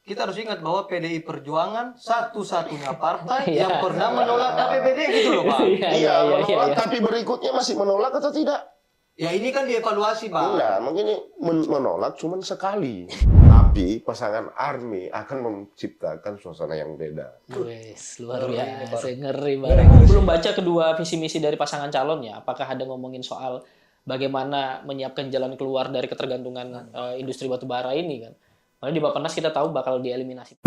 kita harus ingat bahwa PDI Perjuangan satu-satunya partai yang pernah menolak APBD gitu loh, Pak. Iya, menolak, tapi berikutnya masih menolak atau tidak? Ya ini kan dievaluasi, Pak. Enggak, mungkin menolak cuma sekali. Tapi pasangan ARMY akan menciptakan suasana yang beda. Wes, luar biasa, ngeri banget. Belum baca kedua visi misi dari pasangan calonnya. Apakah ada ngomongin soal bagaimana menyiapkan jalan keluar dari ketergantungan industri batubara ini kan? Karena di Bappenas kita tahu bakal dieliminasi.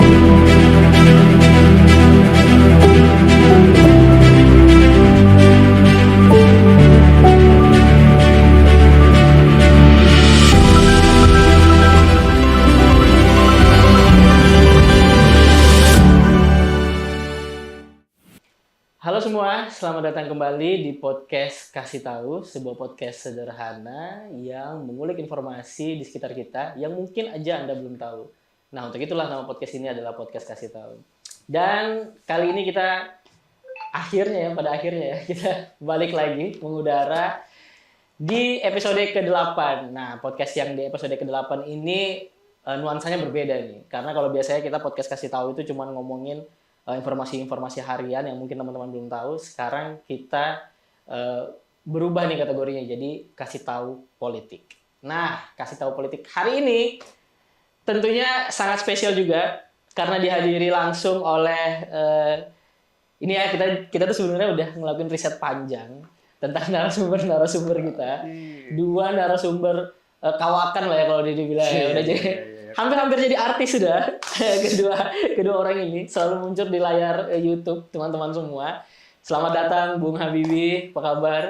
Halo semua, selamat datang kembali di podcast Kasih Tahu, sebuah podcast sederhana yang mengulik informasi di sekitar kita yang mungkin aja Anda belum tahu. Nah, untuk itulah nama podcast ini adalah podcast Kasih Tahu. Dan kali ini kita pada akhirnya kita balik lagi mengudara di episode ke-8. Nah, podcast yang di episode ke-8 ini nuansanya berbeda nih. Karena kalau biasanya kita podcast Kasih Tahu itu cuma ngomongin informasi-informasi harian yang mungkin teman-teman belum tahu. Sekarang kita berubah nih kategorinya jadi kasih tahu politik. Nah, kasih tahu politik hari ini tentunya sangat spesial juga karena dihadiri langsung oleh ini ya kita tuh sebenarnya udah ngelakuin riset panjang tentang narasumber kita. Dua narasumber kawakan lah ya kalau dibilang ya. Udah jadi hampir jadi artis sudah. kedua orang ini selalu muncul di layar YouTube teman-teman semua. Selamat datang Bung Habibie, apa kabar?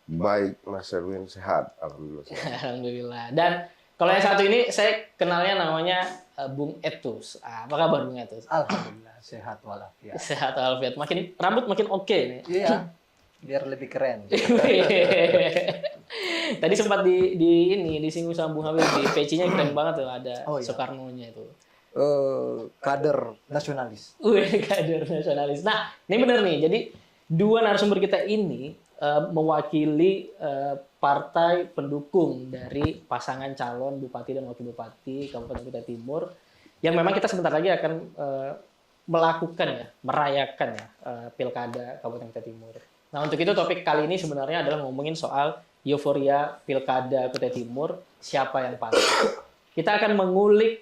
Baik, Mas Erwin, sehat. Alhamdulillah. Alhamdulillah. Dan kalau yang satu ini saya kenalnya namanya Bung Etus. Apa kabar Bung Etus? Alhamdulillah sehat walafiat. Sehat walafiat. Rambut makin oke nih. Iya. Biar lebih keren. Tadi sempat disinggung sama Bung Habibie, peci-nya keren banget tuh, ada Soekarno-nya itu. Kader nasionalis. Kader nasionalis. Nah, ini bener nih. Jadi dua narasumber kita ini mewakili partai pendukung dari pasangan calon bupati dan wakil bupati Kabupaten Kutai Timur yang memang kita sebentar lagi akan merayakan pilkada Kabupaten Kutai Timur. Nah, untuk itu topik kali ini sebenarnya adalah ngomongin soal euforia pilkada Kutai Timur, siapa yang pantas. Kita akan mengulik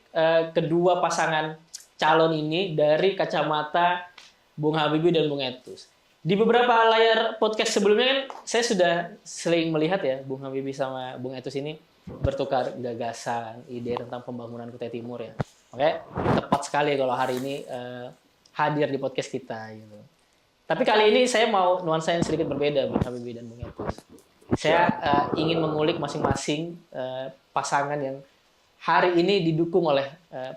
kedua pasangan calon ini dari kacamata Bung Habibie dan Bung Etus. Di beberapa layar podcast sebelumnya kan saya sudah sering melihat ya Bung Habibie sama Bung Etus ini bertukar gagasan, ide tentang pembangunan Kutai Timur ya. Oke, tepat sekali kalau hari ini hadir di podcast kita gitu. Tapi kali ini saya mau nuansa yang sedikit berbeda Bung Habibie dan Bung Etus. Saya ingin mengulik masing-masing pasangan yang hari ini didukung oleh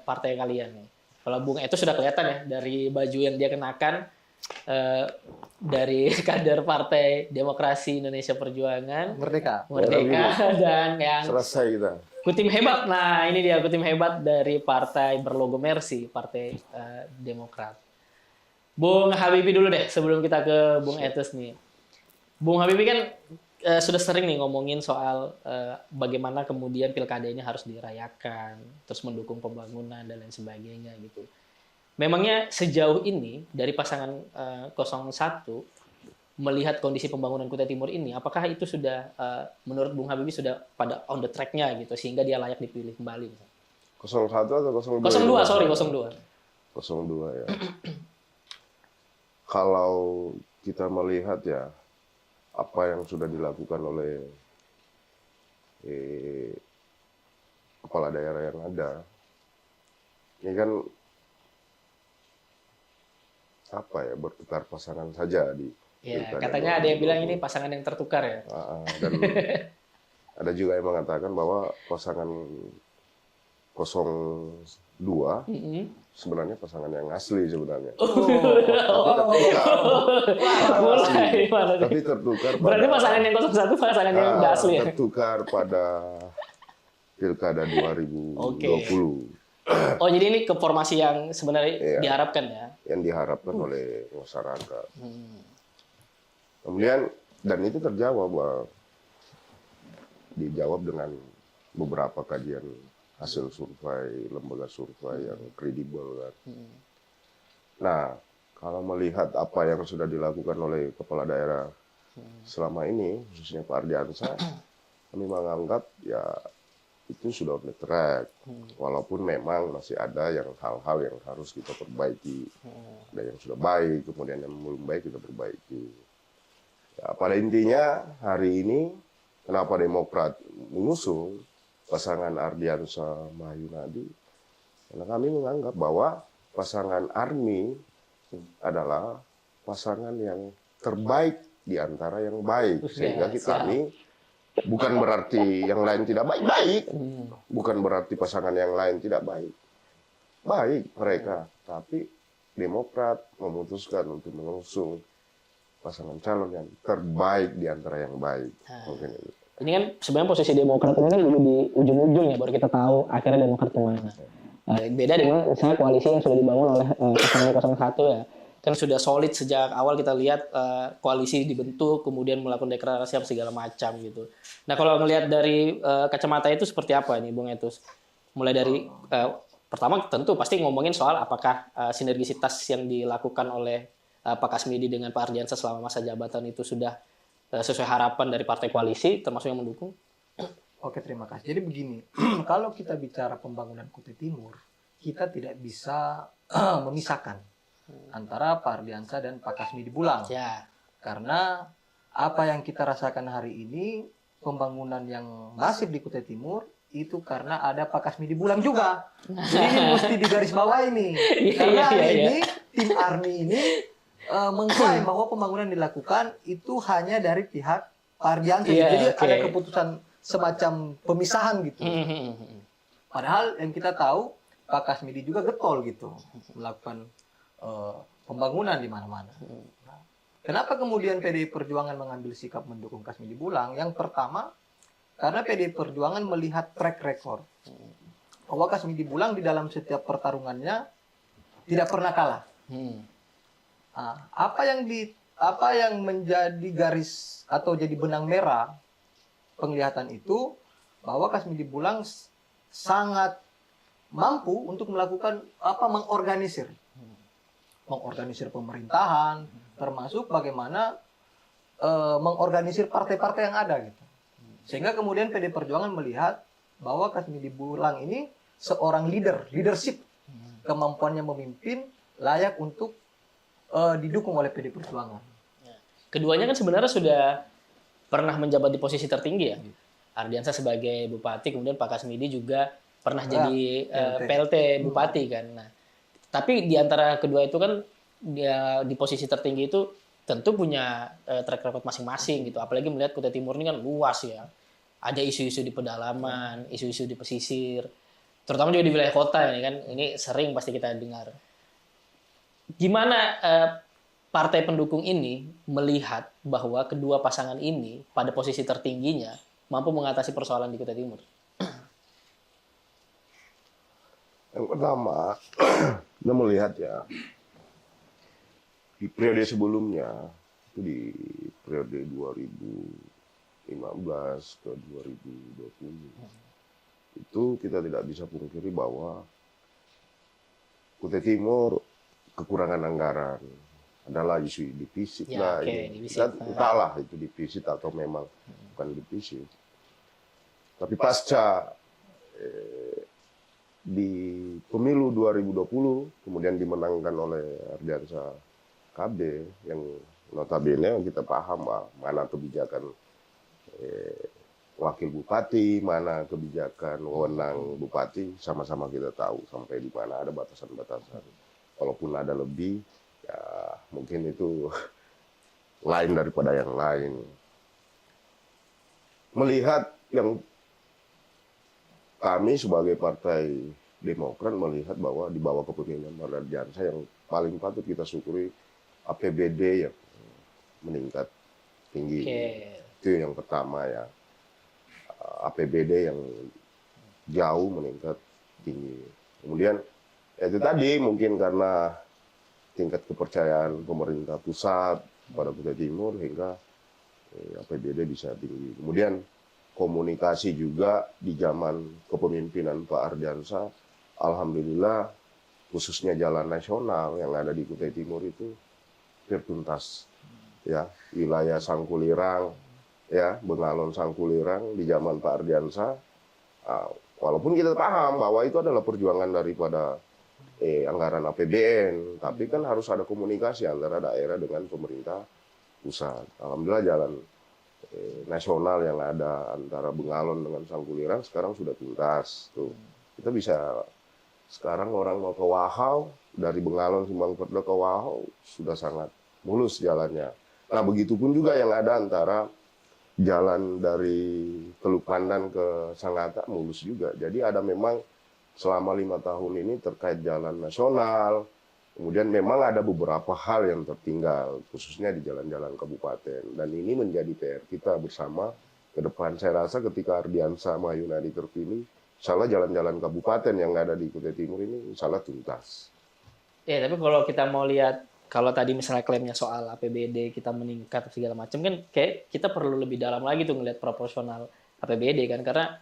partai kalian nih. Kalau Bung Etus sudah kelihatan ya dari baju yang dia kenakan dari kader Partai Demokrasi Indonesia Perjuangan, Merdeka dan yang selesai kita. Kutim hebat. Nah, ini dia kutim hebat dari partai berlogo Mercy, Partai Demokrat. Bung Habibie dulu deh sebelum kita ke Bung Etus nih. Bung Habibie kan sudah sering nih ngomongin soal bagaimana kemudian pilkada ini harus dirayakan, terus mendukung pembangunan dan lain sebagainya gitu. Memangnya sejauh ini dari pasangan 01 melihat kondisi pembangunan Kutai Timur ini, apakah itu sudah menurut Bung Habibie sudah pada on the track-nya gitu sehingga dia layak dipilih kembali? 01 atau 02? 02, sorry 02. 02 ya. Kalau kita melihat ya apa yang sudah dilakukan oleh kepala daerah yang ada, ini kan bertukar pasangan saja di ya, katanya ada yang bilang ini pasangan yang tertukar ya. Dan ada juga yang mengatakan bahwa pasangan 02 sebenarnya pasangan yang asli sebenarnya. Tapi tertukar. Berarti pasangan yang 01 pasangan yang nggak asli ya? Tertukar pada pilkada 2020. Oh, jadi ini ke formasi yang sebenarnya diharapkan ya? Yang diharapkan oleh masyarakat. Kemudian, dan itu terjawab dengan beberapa kajian hasil survei, lembaga survei yang kredibel kan. Hmm. Nah, kalau melihat apa yang sudah dilakukan oleh kepala daerah selama ini, khususnya Pak Ardiansyah, kami menganggap ya itu sudah on the track. Walaupun memang masih ada yang hal-hal yang harus kita perbaiki. Ada yang sudah baik, kemudian yang belum baik kita perbaiki. Ya, pada intinya hari ini kenapa Demokrat mengusung pasangan Ardiansyah Mahyunadi? Karena kami menganggap bahwa pasangan Army adalah pasangan yang terbaik di antara yang baik. Sehingga kami bukan berarti yang lain tidak baik-baik. Bukan berarti pasangan yang lain tidak baik. Baik mereka. Tapi Demokrat memutuskan untuk mengusung pasangan calon yang terbaik di antara yang baik. Mungkin itu. Ini kan sebenarnya posisi Demokrat ini kan dulu di ujung-ujung ya, baru kita tahu akhirnya Demokrat kemana. Beda dengan misalnya koalisi yang sudah dibangun oleh pasangan 01 ya. Kan sudah solid sejak awal kita lihat koalisi dibentuk, kemudian melakukan deklarasi apa segala macam gitu. Nah kalau ngelihat dari kacamata itu seperti apa nih Bung Etus? Mulai dari pertama tentu pasti ngomongin soal apakah sinergisitas yang dilakukan oleh Pak Kasmidi dengan Pak Ardiansyah selama masa jabatan itu sudah sesuai harapan dari partai koalisi, termasuk yang mendukung? Oke, terima kasih. Jadi begini, kalau kita bicara pembangunan Kutai Timur, kita tidak bisa memisahkan antara Pak Ardiansyah dan Pak Kasmidi Bulang. Ya. Karena apa yang kita rasakan hari ini, pembangunan yang masif di Kutai Timur, itu karena ada Pak Kasmidi Bulang juga. Jadi ini mesti digarisbawahi ini. Karena hari ini, tim Army ini mengklaim bahwa pembangunan dilakukan itu hanya dari pihak Pak Ardiansyah. Jadi ada keputusan semacam pemisahan gitu. Padahal yang kita tahu Pak Kasmidi juga getol gitu melakukan pembangunan di mana-mana. Nah, kenapa kemudian PDI Perjuangan mengambil sikap mendukung Kasmidi Bulang? Yang pertama, karena PDI Perjuangan melihat track record bahwa Kasmidi Bulang di dalam setiap pertarungannya tidak pernah kalah. Nah, apa yang menjadi garis atau jadi benang merah penglihatan itu bahwa Kasmidi Bulang sangat mampu untuk melakukan mengorganisir pemerintahan, termasuk bagaimana mengorganisir partai-partai yang ada gitu. Sehingga kemudian PDI Perjuangan melihat bahwa Kasmidi Bulang ini seorang leadership, kemampuannya memimpin layak untuk didukung oleh PDI Perjuangan. Keduanya kan sebenarnya sudah pernah menjabat di posisi tertinggi ya. Ardiansyah sebagai bupati, kemudian Pak Kasmidi juga pernah jadi PLT bupati kan. Nah, tapi di antara kedua itu kan dia di posisi tertinggi itu tentu punya track record masing-masing gitu. Apalagi melihat Kutai Timur ini kan luas ya. Ada isu-isu di pedalaman, isu-isu di pesisir, terutama juga di wilayah kota ini kan. Ini sering pasti kita dengar. Gimana partai pendukung ini melihat bahwa kedua pasangan ini pada posisi tertingginya mampu mengatasi persoalan di Kutai Timur? Yang pertama, kita melihat ya, di periode sebelumnya, itu di periode 2015 ke 2020, itu kita tidak bisa pungkiri bahwa Kutai Timur kekurangan anggaran, adalah isu defisit lah. Entahlah itu defisit atau memang bukan defisit. Tapi pasca di pemilu 2020 kemudian dimenangkan oleh Ardiansyah KB yang notabene kita paham mana kebijakan wakil bupati, mana kebijakan wewenang bupati, sama-sama kita tahu sampai di mana ada batasan-batasan. Walaupun ada lebih, ya mungkin itu lain daripada yang lain. Melihat yang kami sebagai partai Demokrat melihat bahwa di bawah kepemimpinan Pak Ardiansyah yang paling patut kita syukuri APBD yang meningkat tinggi. Itu yang pertama ya. APBD yang jauh meningkat tinggi. Kemudian itu tadi mungkin karena tingkat kepercayaan pemerintah pusat pada Kutai Timur hingga APBD bisa tinggi. Kemudian komunikasi juga di zaman kepemimpinan Pak Ardiansah, alhamdulillah khususnya jalan nasional yang ada di Kutai Timur itu tertuntas. Ya, wilayah Sangkulirang, ya, Bengalon Sangkulirang di zaman Pak Ardiansah, walaupun kita paham bahwa itu adalah perjuangan daripada anggaran APBN, tapi kan harus ada komunikasi antara daerah dengan pemerintah pusat. Alhamdulillah jalan nasional yang ada antara Bengalon dengan Sangkulirang sekarang sudah tuntas. Tuh, kita bisa sekarang orang mau ke Wahau dari Bengalon Simbang Perda ke Wahau sudah sangat mulus jalannya. Nah, begitupun juga yang ada antara jalan dari Teluk Pandan ke Sangatta mulus juga. Jadi ada memang selama 5 tahun ini terkait jalan nasional, kemudian memang ada beberapa hal yang tertinggal, khususnya di jalan-jalan kabupaten. Dan ini menjadi PR kita bersama ke depan. Saya rasa ketika Ardiansah Mahyunadi terpilih, insya Allah jalan-jalan kabupaten yang ada di Kutai Timur ini insya Allah tuntas. Ya, tapi kalau kita mau lihat, kalau tadi misalnya klaimnya soal APBD kita meningkat segala macam, kan kayak kita perlu lebih dalam lagi tuh ngelihat proporsional APBD kan, karena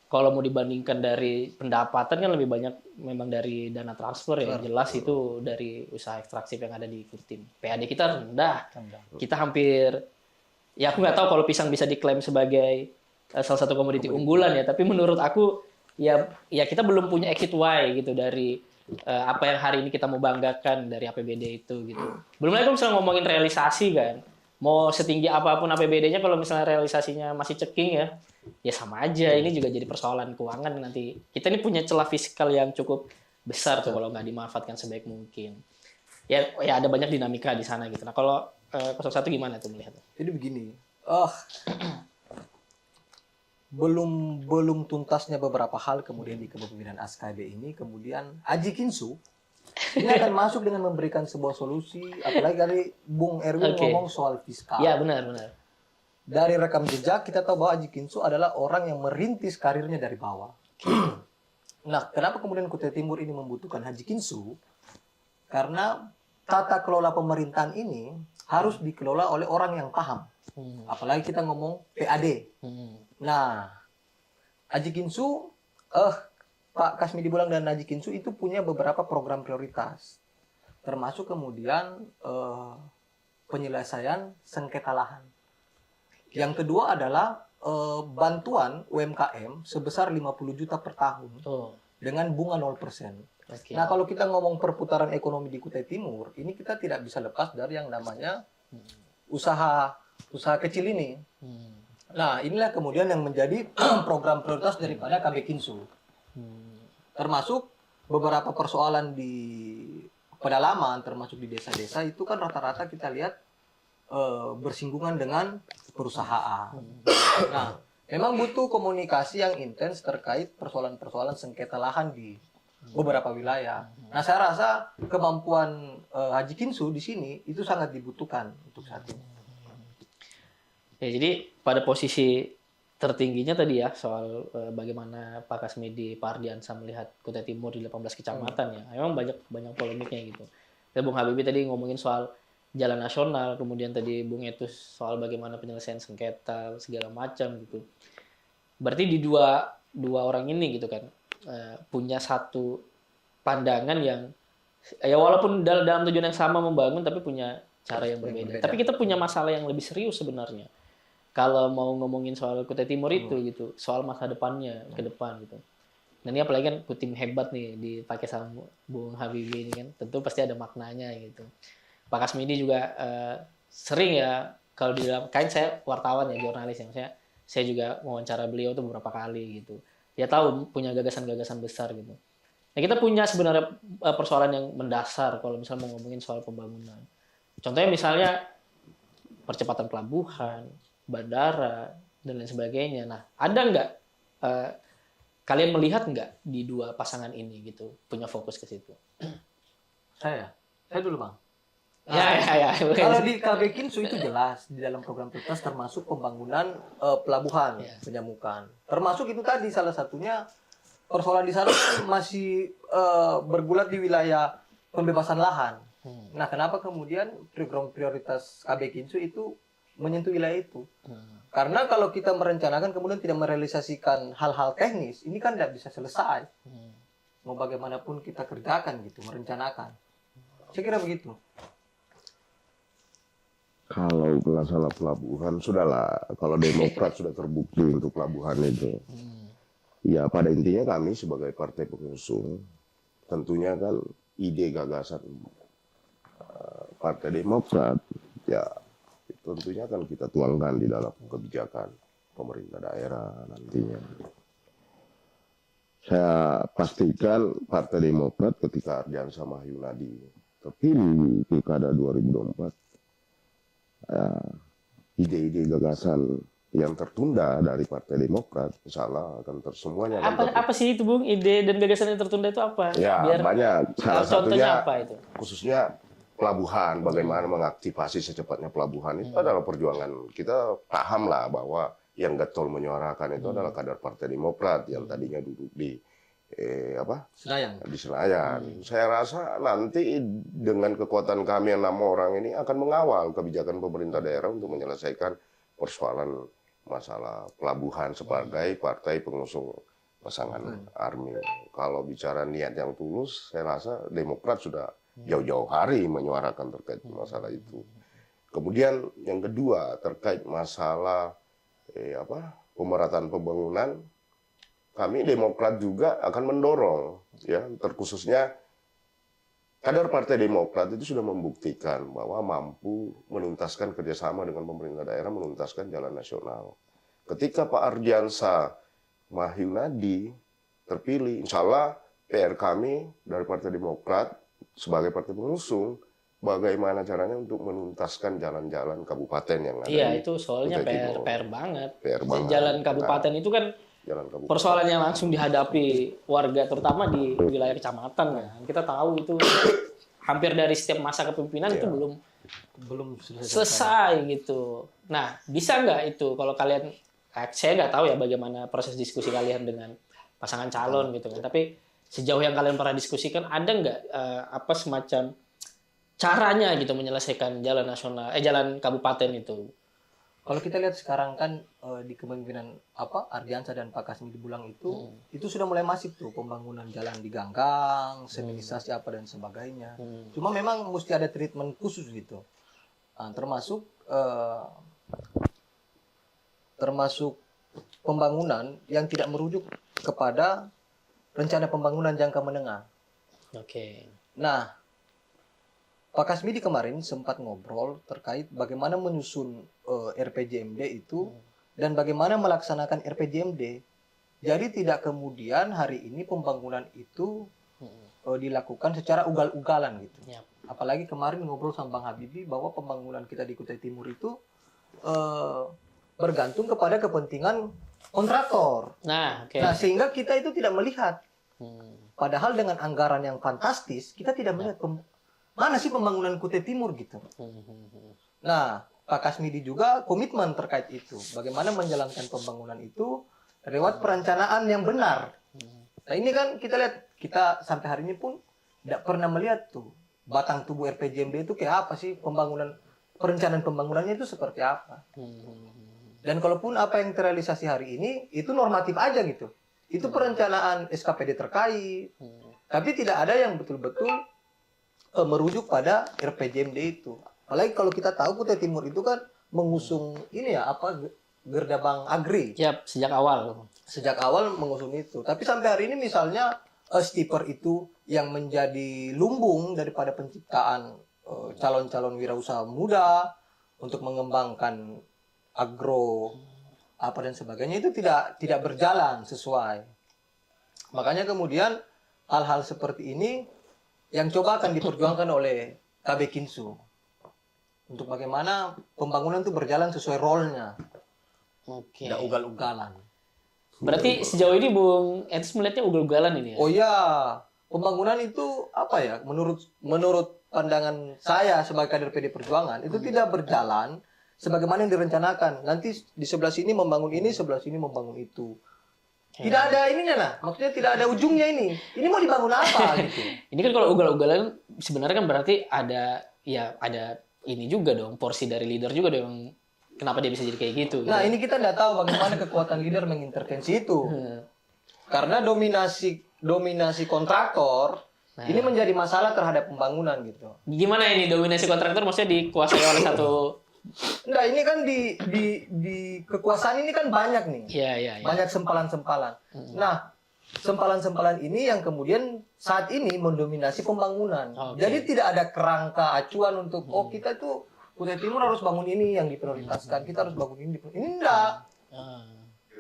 kalau mau dibandingkan dari pendapatan kan lebih banyak memang dari dana transfer ya, jelas itu dari usaha ekstraktif yang ada di Kutim. PAD kita rendah, kita hampir, ya aku nggak tahu kalau pisang bisa diklaim sebagai salah satu komoditi unggulan ya, tapi menurut aku ya kita belum punya exit Y gitu dari apa yang hari ini kita mau banggakan dari APBD itu gitu. Belum lagi kalau misalnya ngomongin realisasi kan, mau setinggi apapun APBD-nya kalau misalnya realisasinya masih ceking ya sama aja. Ini juga jadi persoalan keuangan nanti. Kita ini punya celah fiskal yang cukup besar tuh kalau nggak dimanfaatkan sebaik mungkin. Ya ada banyak dinamika di sana gitu. Nah kalau 01 gimana tuh melihatnya? Jadi begini, belum tuntasnya beberapa hal kemudian di kepemimpinan ASKB ini, kemudian Aji Kinsu ini akan masuk dengan memberikan sebuah solusi, apalagi dari Bung Erwin ngomong soal fiskal. Ya benar. Dari rekam jejak kita tahu bahwa Aji Kinsu adalah orang yang merintis karirnya dari bawah. Nah, kenapa kemudian Kutai Timur ini membutuhkan Haji Kinsu? Karena tata kelola pemerintahan ini harus dikelola oleh orang yang paham. Apalagi kita ngomong PAD. Nah, Haji Kinsu, Pak Kasmidi Bulang dan Haji Kinsu itu punya beberapa program prioritas. Termasuk kemudian penyelesaian sengketa lahan. Yang kedua adalah bantuan UMKM sebesar 50 juta per tahun dengan bunga 0%. Okay. Nah, kalau kita ngomong perputaran ekonomi di Kutai Timur, ini kita tidak bisa lepas dari yang namanya usaha kecil ini. Nah, inilah kemudian yang menjadi program prioritas daripada KB Kinsu. Termasuk beberapa persoalan di pedalaman, termasuk di desa-desa, itu kan rata-rata kita lihat bersinggungan dengan perusahaan. Nah, memang butuh komunikasi yang intens terkait persoalan-persoalan sengketa lahan di beberapa wilayah. Nah, saya rasa kemampuan Haji Kinsu di sini itu sangat dibutuhkan untuk saat ini. Ya, jadi pada posisi tertingginya tadi ya soal bagaimana Pak Kasmidi, Pak Ardiansah melihat Kutai Timur di 18 kecamatan ya. Memang banyak polemiknya gitu. Dan Bung Habibie tadi ngomongin soal jalan nasional, kemudian tadi Bung Etus soal bagaimana penyelesaian sengketa segala macam gitu. Berarti di dua orang ini gitu kan punya satu pandangan yang ya walaupun dalam tujuan yang sama membangun tapi punya cara yang berbeda. Tapi kita punya masalah yang lebih serius sebenarnya. Kalau mau ngomongin soal Kutai Timur itu gitu, soal masa depannya ke depan gitu. Dan ini apalagi kan Kutim hebat nih dipakai sama Bung Habibie ini kan, tentu pasti ada maknanya gitu. Pak Kasmidi juga sering ya kalau di dalam kain saya wartawan ya jurnalis ya, saya juga wawancara beliau tuh beberapa kali gitu. Dia tahu punya gagasan-gagasan besar gitu. Nah, kita punya sebenarnya persoalan yang mendasar kalau misalnya mau ngomongin soal pembangunan. Contohnya misalnya percepatan pelabuhan, bandara, dan lain sebagainya. Nah, ada nggak kalian melihat nggak di dua pasangan ini gitu punya fokus ke situ? Saya dulu Bang. Ya. Kalau di KB Kinsu itu jelas di dalam program prioritas termasuk pembangunan pelabuhan, penyamukan. Termasuk itu tadi salah satunya persoalan di sana masih bergulat di wilayah pembebasan lahan. Nah, kenapa kemudian program prioritas KB Kinsu itu menyentuh wilayah itu? Karena kalau kita merencanakan kemudian tidak merealisasikan hal-hal teknis, ini kan tidak bisa selesai. Mau bagaimanapun kita kerjakan gitu, merencanakan. Saya kira begitu. Kalau masalah pelabuhan, sudahlah. Kalau Demokrat sudah terbukti untuk pelabuhan itu. Ya pada intinya kami sebagai partai pengusung, tentunya kan ide gagasan Partai Demokrat, ya tentunya akan kita tuangkan di dalam kebijakan pemerintah daerah nantinya. Saya pastikan Partai Demokrat ketika Ardiansah Mahyunadi terpilih di Pilkada 2024, ide-ide gagasan yang tertunda dari Partai Demokrat, insya Allah akan semuanya akan Apa sih itu Bung? Ide dan gagasan yang tertunda itu apa? Ya, banyak. Salah contohnya satunya apa itu? khususnya pelabuhan, bagaimana mengaktifasi secepatnya pelabuhan itu adalah perjuangan. Kita paham lah bahwa yang getol menyuarakan itu adalah kader Partai Demokrat yang tadinya duduk di Senayan. di Senayan. Saya rasa nanti dengan kekuatan kami yang 6 orang ini akan mengawal kebijakan pemerintah daerah untuk menyelesaikan persoalan masalah pelabuhan sebagai partai pengusung pasangan Army. Kalau bicara niat yang tulus, saya rasa Demokrat sudah jauh-jauh hari menyuarakan terkait masalah itu. Kemudian yang kedua terkait masalah pemerataan pembangunan, kami Demokrat juga akan mendorong, ya, terkhususnya kader Partai Demokrat itu sudah membuktikan bahwa mampu menuntaskan kerjasama dengan pemerintah daerah, menuntaskan jalan nasional. Ketika Pak Ardiansah Mahyunadi terpilih, insya Allah PR kami dari Partai Demokrat sebagai partai pengusung, bagaimana caranya untuk menuntaskan jalan-jalan kabupaten yang ada. Iya, di itu soalnya Kutai Timur. PR banget. PR banget. Jalan kabupaten itu kan Jalan kabupaten. persoalan yang langsung dihadapi warga, terutama di wilayah kecamatan. Kan. Kita tahu itu hampir dari setiap masa kepemimpinan itu Belum selesai gitu. Nah, bisa nggak itu kalau kalian, saya nggak tahu ya bagaimana proses diskusi kalian dengan pasangan calon gitu kan. Tapi sejauh yang kalian pernah diskusikan, ada nggak semacam caranya gitu menyelesaikan jalan nasional, jalan kabupaten itu? Kalau kita lihat sekarang kan di kepemimpinan Ardiansah dan Pak Kasmidi Bulang itu sudah mulai masif tuh pembangunan jalan di Ganggang, seminisasi apa dan sebagainya. Cuma memang mesti ada treatment khusus gitu, termasuk pembangunan yang tidak merujuk kepada rencana pembangunan jangka menengah. Oke. Nah, Pak Kasmidi kemarin sempat ngobrol terkait bagaimana menyusun RPJMD itu dan bagaimana melaksanakan RPJMD. Jadi tidak kemudian hari ini pembangunan itu dilakukan secara ugal-ugalan gitu. Yap. Apalagi kemarin ngobrol sama Bang Habibie bahwa pembangunan kita di Kutai Timur itu bergantung kepada kepentingan kontraktor. Nah, oke. Nah, sehingga kita itu tidak melihat. Padahal dengan anggaran yang fantastis, kita tidak melihat mana sih pembangunan Kutai Timur gitu. Nah, Pak Kasmidi juga komitmen terkait itu. Bagaimana menjalankan pembangunan itu lewat perencanaan yang benar. Nah, ini kan kita lihat, kita sampai hari ini pun tidak pernah melihat tuh batang tubuh RPJMD itu kayak apa sih, perencanaan pembangunannya itu seperti apa. Dan kalaupun apa yang terrealisasi hari ini itu normatif aja gitu. Itu perencanaan SKPD terkait. Tapi tidak ada yang betul-betul merujuk pada RPJMD itu. Apalagi kalau kita tahu Kutai Timur itu kan mengusung ini ya Gerdabang Agri. Yap, sejak awal. Sejak awal mengusung itu. Tapi sampai hari ini misalnya Stiper itu yang menjadi lumbung daripada penciptaan calon-calon wirausaha muda untuk mengembangkan agro apa dan sebagainya itu tidak berjalan sesuai. Makanya kemudian hal-hal seperti ini yang coba akan diperjuangkan oleh KB Kinsu untuk bagaimana pembangunan itu berjalan sesuai role-nya. Oke. Tidak ugal-ugalan. Berarti sejauh ini Bung Etis melihatnya ugal-ugalan ini ya? Oh iya, pembangunan itu apa ya? Menurut pandangan saya sebagai kader PD Perjuangan itu tidak berjalan sebagaimana yang direncanakan. Nanti di sebelah sini membangun ini, sebelah sini membangun itu. Tidak ada ininya nah, maksudnya tidak ada ujungnya ini. Ini mau dibangun apa gitu. Ini kan kalau ugal-ugalan sebenarnya kan berarti ada ini juga dong, porsi dari leader juga dong kenapa dia bisa jadi kayak gitu. Nah, gitu. ini kita nggak tahu bagaimana kekuatan leader mengintervensi itu. Karena dominasi kontraktor ini menjadi masalah terhadap pembangunan gitu. Gimana ini dominasi kontraktor maksudnya dikuasai oleh satu. Enggak, ini kan di kekuasaan ini kan banyak nih. Iya. Banyak sempalan-sempalan. Nah, sempalan-sempalan ini yang kemudian saat ini mendominasi pembangunan. Oke. Jadi tidak ada kerangka acuan untuk kita tuh Kutai Timur harus bangun ini yang diprioritaskan. Kita harus bangun ini. Ini enggak.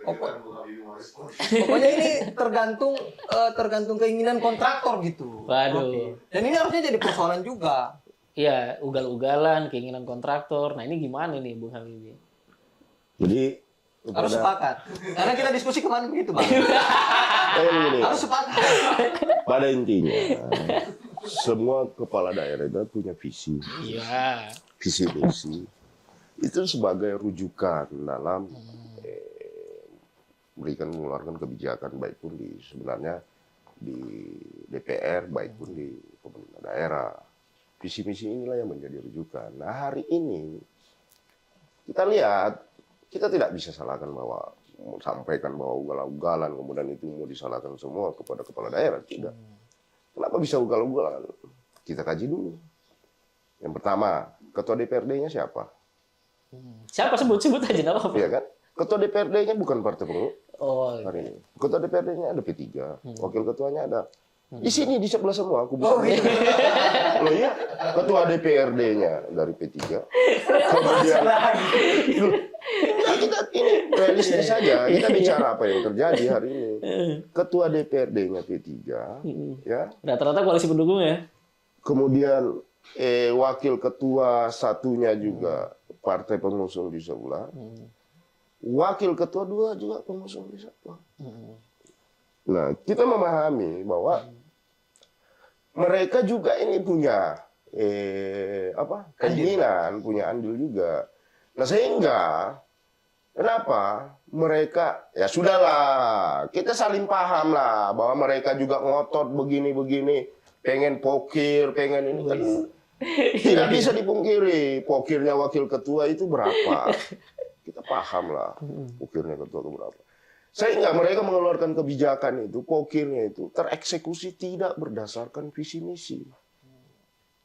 Pokoknya ini tergantung keinginan kontraktor gitu. Waduh. Dan ini harusnya jadi persoalan juga. Iya, ugal-ugalan, keinginan kontraktor. Nah, ini gimana nih Bung Habibie? Jadi Harus sepakat. Karena kita diskusi kemarin begitu, Bang. begini, Harus sepakat. pada intinya semua kepala daerah itu punya visi Iya. misi itu sebagai rujukan dalam mengeluarkan kebijakan baik pun sebenarnya di DPR baik pun di pemerintah daerah. Visi misi inilah yang menjadi rujukan. Nah, hari ini kita lihat, kita tidak bisa salahkan bahwa sampaikan bahwa ugal-ugalan kemudian itu mau disalahkan semua kepada kepala daerah. Tidak. Kenapa bisa ugal-ugalan? Kita kaji dulu. Yang pertama, ketua DPRD-nya siapa? Siapa sebut aja enggak apa-apa. Iya kan? Ketua DPRD-nya bukan partai pengusung Oh. hari ini. Ketua DPRD-nya ada P3, wakil ketuanya ada. Di sini di sebelah semua aku buka. Loh iya, ketua DPRD-nya dari P3. Kemudian nah, kita ini realistis saja. Kita bicara apa yang terjadi hari ini. Ketua DPRD-nya P3, ya. Rata-rata koalisi pendukung ya. Kemudian wakil ketua satunya juga partai pengusung di sebelah. Wakil ketua dua juga pengusung di sebelah. Nah, kita memahami bahwa mereka juga ini punya keinginan, punya andil juga. Nah, sehingga kenapa mereka ya sudahlah, kita saling paham lah bahwa mereka juga ngotot begini-begini, pengen pokir, pengen ini kan. Tidak bisa dipungkiri, pokirnya wakil ketua itu berapa. Kita paham lah, pokirnya ketua itu berapa. Sehingga mereka mengeluarkan kebijakan itu, pokirnya itu tereksekusi tidak berdasarkan visi misi.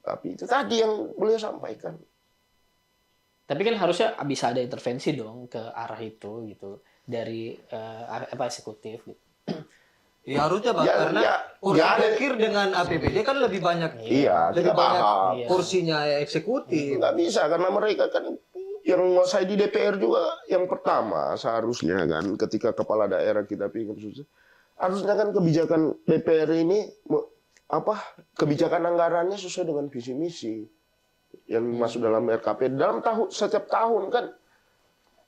Tapi itu tadi yang beliau sampaikan. Tapi kan harusnya bisa ada intervensi dong ke arah itu gitu dari eksekutif gitu. Ya harusnya Bang, Ya, karena ya, kursi ya ada. pikir dengan APBD kan lebih banyak. Iya, lebih kita banyak paham. Iya. kursinya eksekutif. Nggak bisa, karena mereka kan yang menguasai di DPR juga yang pertama seharusnya kan ketika kepala daerah kita pikir susah, harusnya kan kebijakan DPR ini kebijakan anggarannya sesuai dengan visi misi yang masuk dalam RKP dalam setiap tahun kan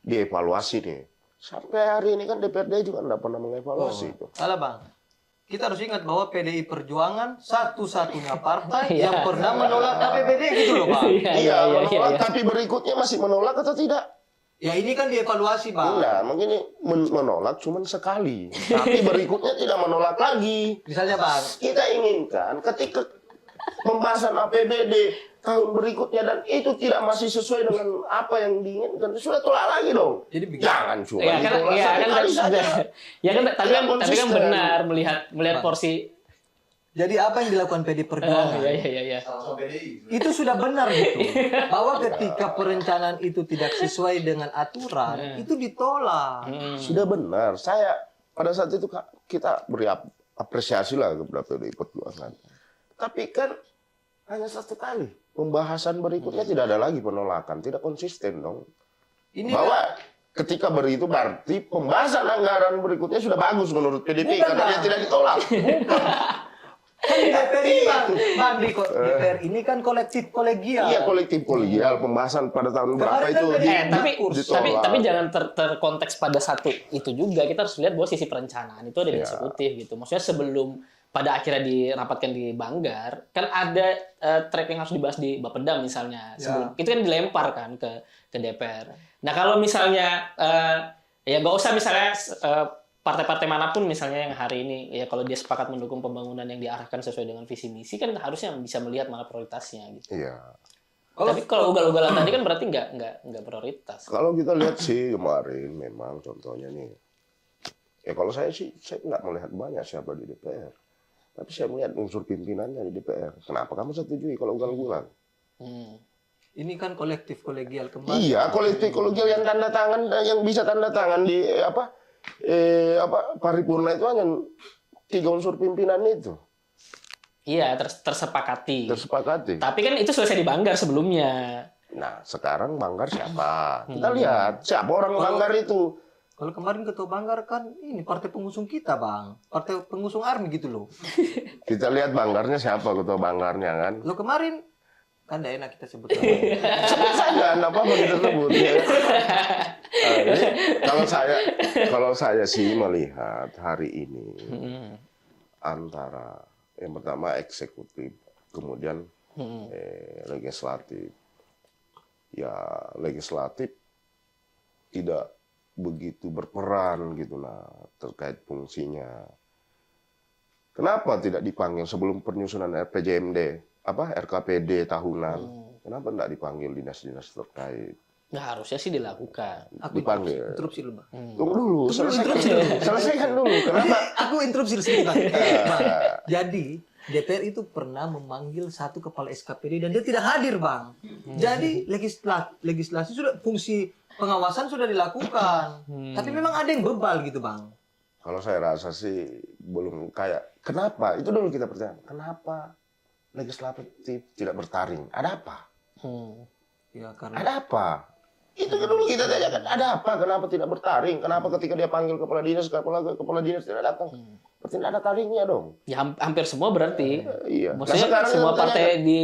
dievaluasi nih. Sampai hari ini kan DPRD juga nggak pernah mengevaluasi itu. Salah Bang. Kita harus ingat bahwa PDI Perjuangan satu-satunya partai Iya. yang pernah menolak APBD gitu loh Bang. Iya, menolak, tapi berikutnya masih menolak atau tidak? Ya ini kan dievaluasi Bang. Enggak, mungkin ini menolak cuma sekali. Tapi berikutnya tidak menolak lagi. Misalnya Bang, Kita inginkan ketika pembahasan APBD tahun berikutnya dan itu tidak masih sesuai dengan apa yang diinginkan, sudah tolak lagi dong. Jadi begini. Jangan cuma Ya kan, ditolak ya satu kan, kali saja. ya kan, tapi kan konsisten. benar melihat Bang. porsi. Jadi apa yang dilakukan PDI Perjuangan? Iya. Itu sudah benar gitu. Bahwa ketika perencanaan itu tidak sesuai dengan aturan, itu ditolak. Sudah benar. Saya pada saat itu kita beri apresiasi lah kepada PDI Perjuangan. Tapi kan hanya satu kali. Pembahasan berikutnya tidak ada lagi penolakan, tidak konsisten dong. Ini Bahwa ketika begitu berarti pembahasan anggaran berikutnya sudah bagus menurut PDP Bukan, karena Bang. dia tidak ditolak. kan di DPR ini Bang, DPR ini kan kolektif kolegial. Iya kolektif kolegial pembahasan pada tahun berapa Kemarin itu kan ditolak. tapi jangan terkonteks pada satu itu juga. Kita harus lihat bahwa sisi perencanaan itu ada di Iya. eksekutif gitu. Maksudnya sebelum pada akhirnya dirapatkan di Banggar, kan ada track yang harus dibahas di Bapeda misalnya. Sebelum itu kan dilempar kan ke DPR. Nah kalau misalnya ya nggak usah misalnya partai-partai manapun misalnya yang hari ini ya kalau dia sepakat mendukung pembangunan yang diarahkan sesuai dengan visi misi kan harusnya bisa melihat mana prioritasnya gitu. Iya. Tapi kalau ugal-ugalan tadi kan berarti nggak prioritas. Kalau kita lihat sih kemarin memang contohnya nih, ya kalau saya sih saya nggak melihat banyak siapa di DPR, tapi saya melihat unsur pimpinannya di DPR. Kenapa kamu setujui kalau ugal-ugalan? Ini kan kolektif kolegial kembali. Iya, kolektif kolegial yang tanda tangan, yang bisa tanda tangan di paripurna itu hanya 3 unsur pimpinan itu. Iya, tersepakati. Tersepakati. Tapi kan itu selesai di Banggar sebelumnya. Nah, sekarang Banggar siapa? Kita lihat siapa orang Banggar itu. Kalau kemarin ketua Banggar kan ini partai pengusung kita, Bang. Partai pengusung ARMY gitu loh. Kita lihat Banggarnya siapa ketua Banggarnya kan. Lo kemarin kan tidak enak kita sebut nama. Sebut saja, apa apa kita sebut. Ya. Nah, jadi, kalau saya sih melihat hari ini antara yang pertama eksekutif, kemudian legislatif. Ya legislatif tidak begitu berperan gitu lah terkait fungsinya. Kenapa tidak dipanggil sebelum penyusunan RPJMD, RKPD tahunan? Kenapa tidak dipanggil dinas-dinas terkait? Nah, harusnya sih dilakukan. Aku Dipanggil. interupsi dulu, Bang. Tunggu dulu, selesaikan dulu. Kenapa? Aku interupsi sedikit, Bang. Bang. Jadi DPR itu pernah memanggil satu kepala SKPD dan dia tidak hadir, Bang. Jadi legislasi sudah, fungsi pengawasan sudah dilakukan. Tapi memang ada yang bebal gitu, Bang. Kalau saya rasa sih belum kayak, kenapa? Itu dulu kita pertanyaan. Kenapa legislatif tidak bertaring? Ada apa? Ya, karena Ada apa? Itu dulu kita tanyakan, ada apa? Kenapa tidak bertaring? Kenapa ketika dia panggil kepala dinas tidak datang? Berarti tidak ada taringnya dong. Ya hampir semua berarti. Iya. Maksudnya sekarang semua kita partai tanyakan, di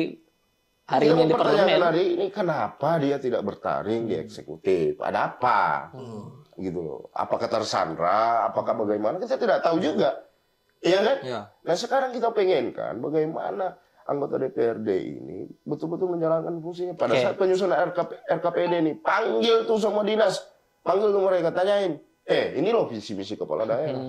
hari ini di parlemen. Tadi, ini kenapa dia tidak bertaring di eksekutif? Ada apa? Gitu loh. Apakah tersandra? Apakah bagaimana? Kita tidak tahu juga. Iya kan? ya. Nah sekarang kita pengen kan bagaimana anggota DPRD ini betul-betul menjalankan fungsinya pada saat penyusunan RKPD ini. Panggil tuh semua dinas, panggil tuh mereka, tanyain, ini loh visi misi kepala daerah.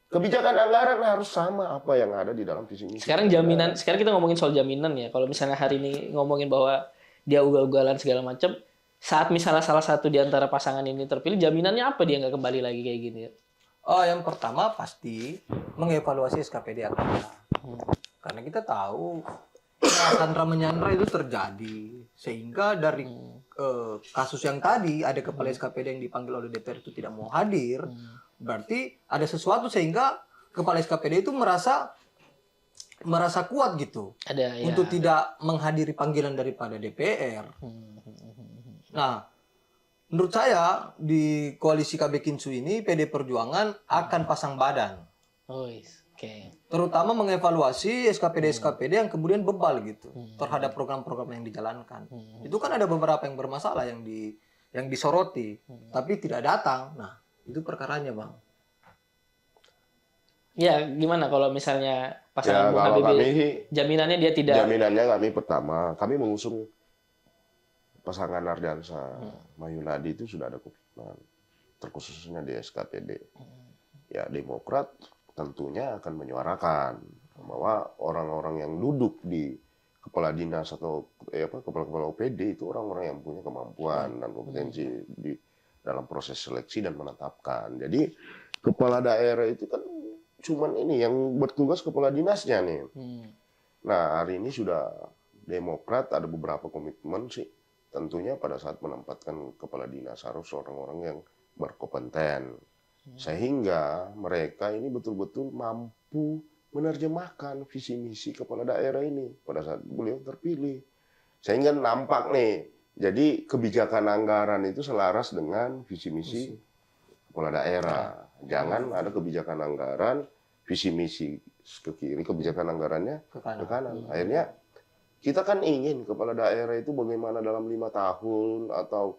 Kebijakan anggaran harus sama apa yang ada di dalam visi misi. Sekarang sekarang kita ngomongin soal jaminan ya. Kalau misalnya hari ini ngomongin bahwa dia ugal-ugalan segala macam, saat misalnya salah satu di antara pasangan ini terpilih, jaminannya apa dia nggak kembali lagi kayak gini? Oh, yang pertama pasti mengevaluasi SKPD Akta. Karena kita tahu sandra menyandra itu terjadi, sehingga dari kasus yang tadi ada kepala SKPD yang dipanggil oleh DPR itu tidak mau hadir, berarti ada sesuatu sehingga kepala SKPD itu merasa kuat gitu Ada ya. untuk tidak menghadiri panggilan daripada DPR. Nah, menurut saya di koalisi KB Kinsu ini PD Perjuangan akan pasang badan. Oke. Terutama mengevaluasi SKPD yang kemudian bebal gitu terhadap program-program yang dijalankan. Itu kan ada beberapa yang bermasalah yang disoroti, tapi tidak datang. Nah, itu perkaranya, Bang. Ya, gimana kalau misalnya pasangan Bung kalau Habibie jaminannya dia tidak. Jaminannya kami pertama, kami mengusung pasangan Ardiansa Mayunadi itu sudah ada komitmen, terkhususnya di SKPD. Ya Demokrat tentunya akan menyuarakan bahwa orang-orang yang duduk di kepala dinas atau kepala OPD itu orang-orang yang punya kemampuan dan kompetensi di dalam proses seleksi dan menetapkan. Jadi kepala daerah itu kan cuman ini yang bertugas kepala dinasnya nih. Nah hari ini sudah Demokrat ada beberapa komitmen sih. Tentunya pada saat menempatkan kepala dinas harus orang-orang yang berkompeten. Sehingga mereka ini betul-betul mampu menerjemahkan visi misi kepala daerah ini pada saat beliau terpilih. Sehingga nampak nih, jadi kebijakan anggaran itu selaras dengan visi misi kepala daerah. Jangan ada kebijakan anggaran, visi misi ke kiri, kebijakan anggarannya ke kanan. Akhirnya kita kan ingin kepala daerah itu bagaimana dalam 5 tahun atau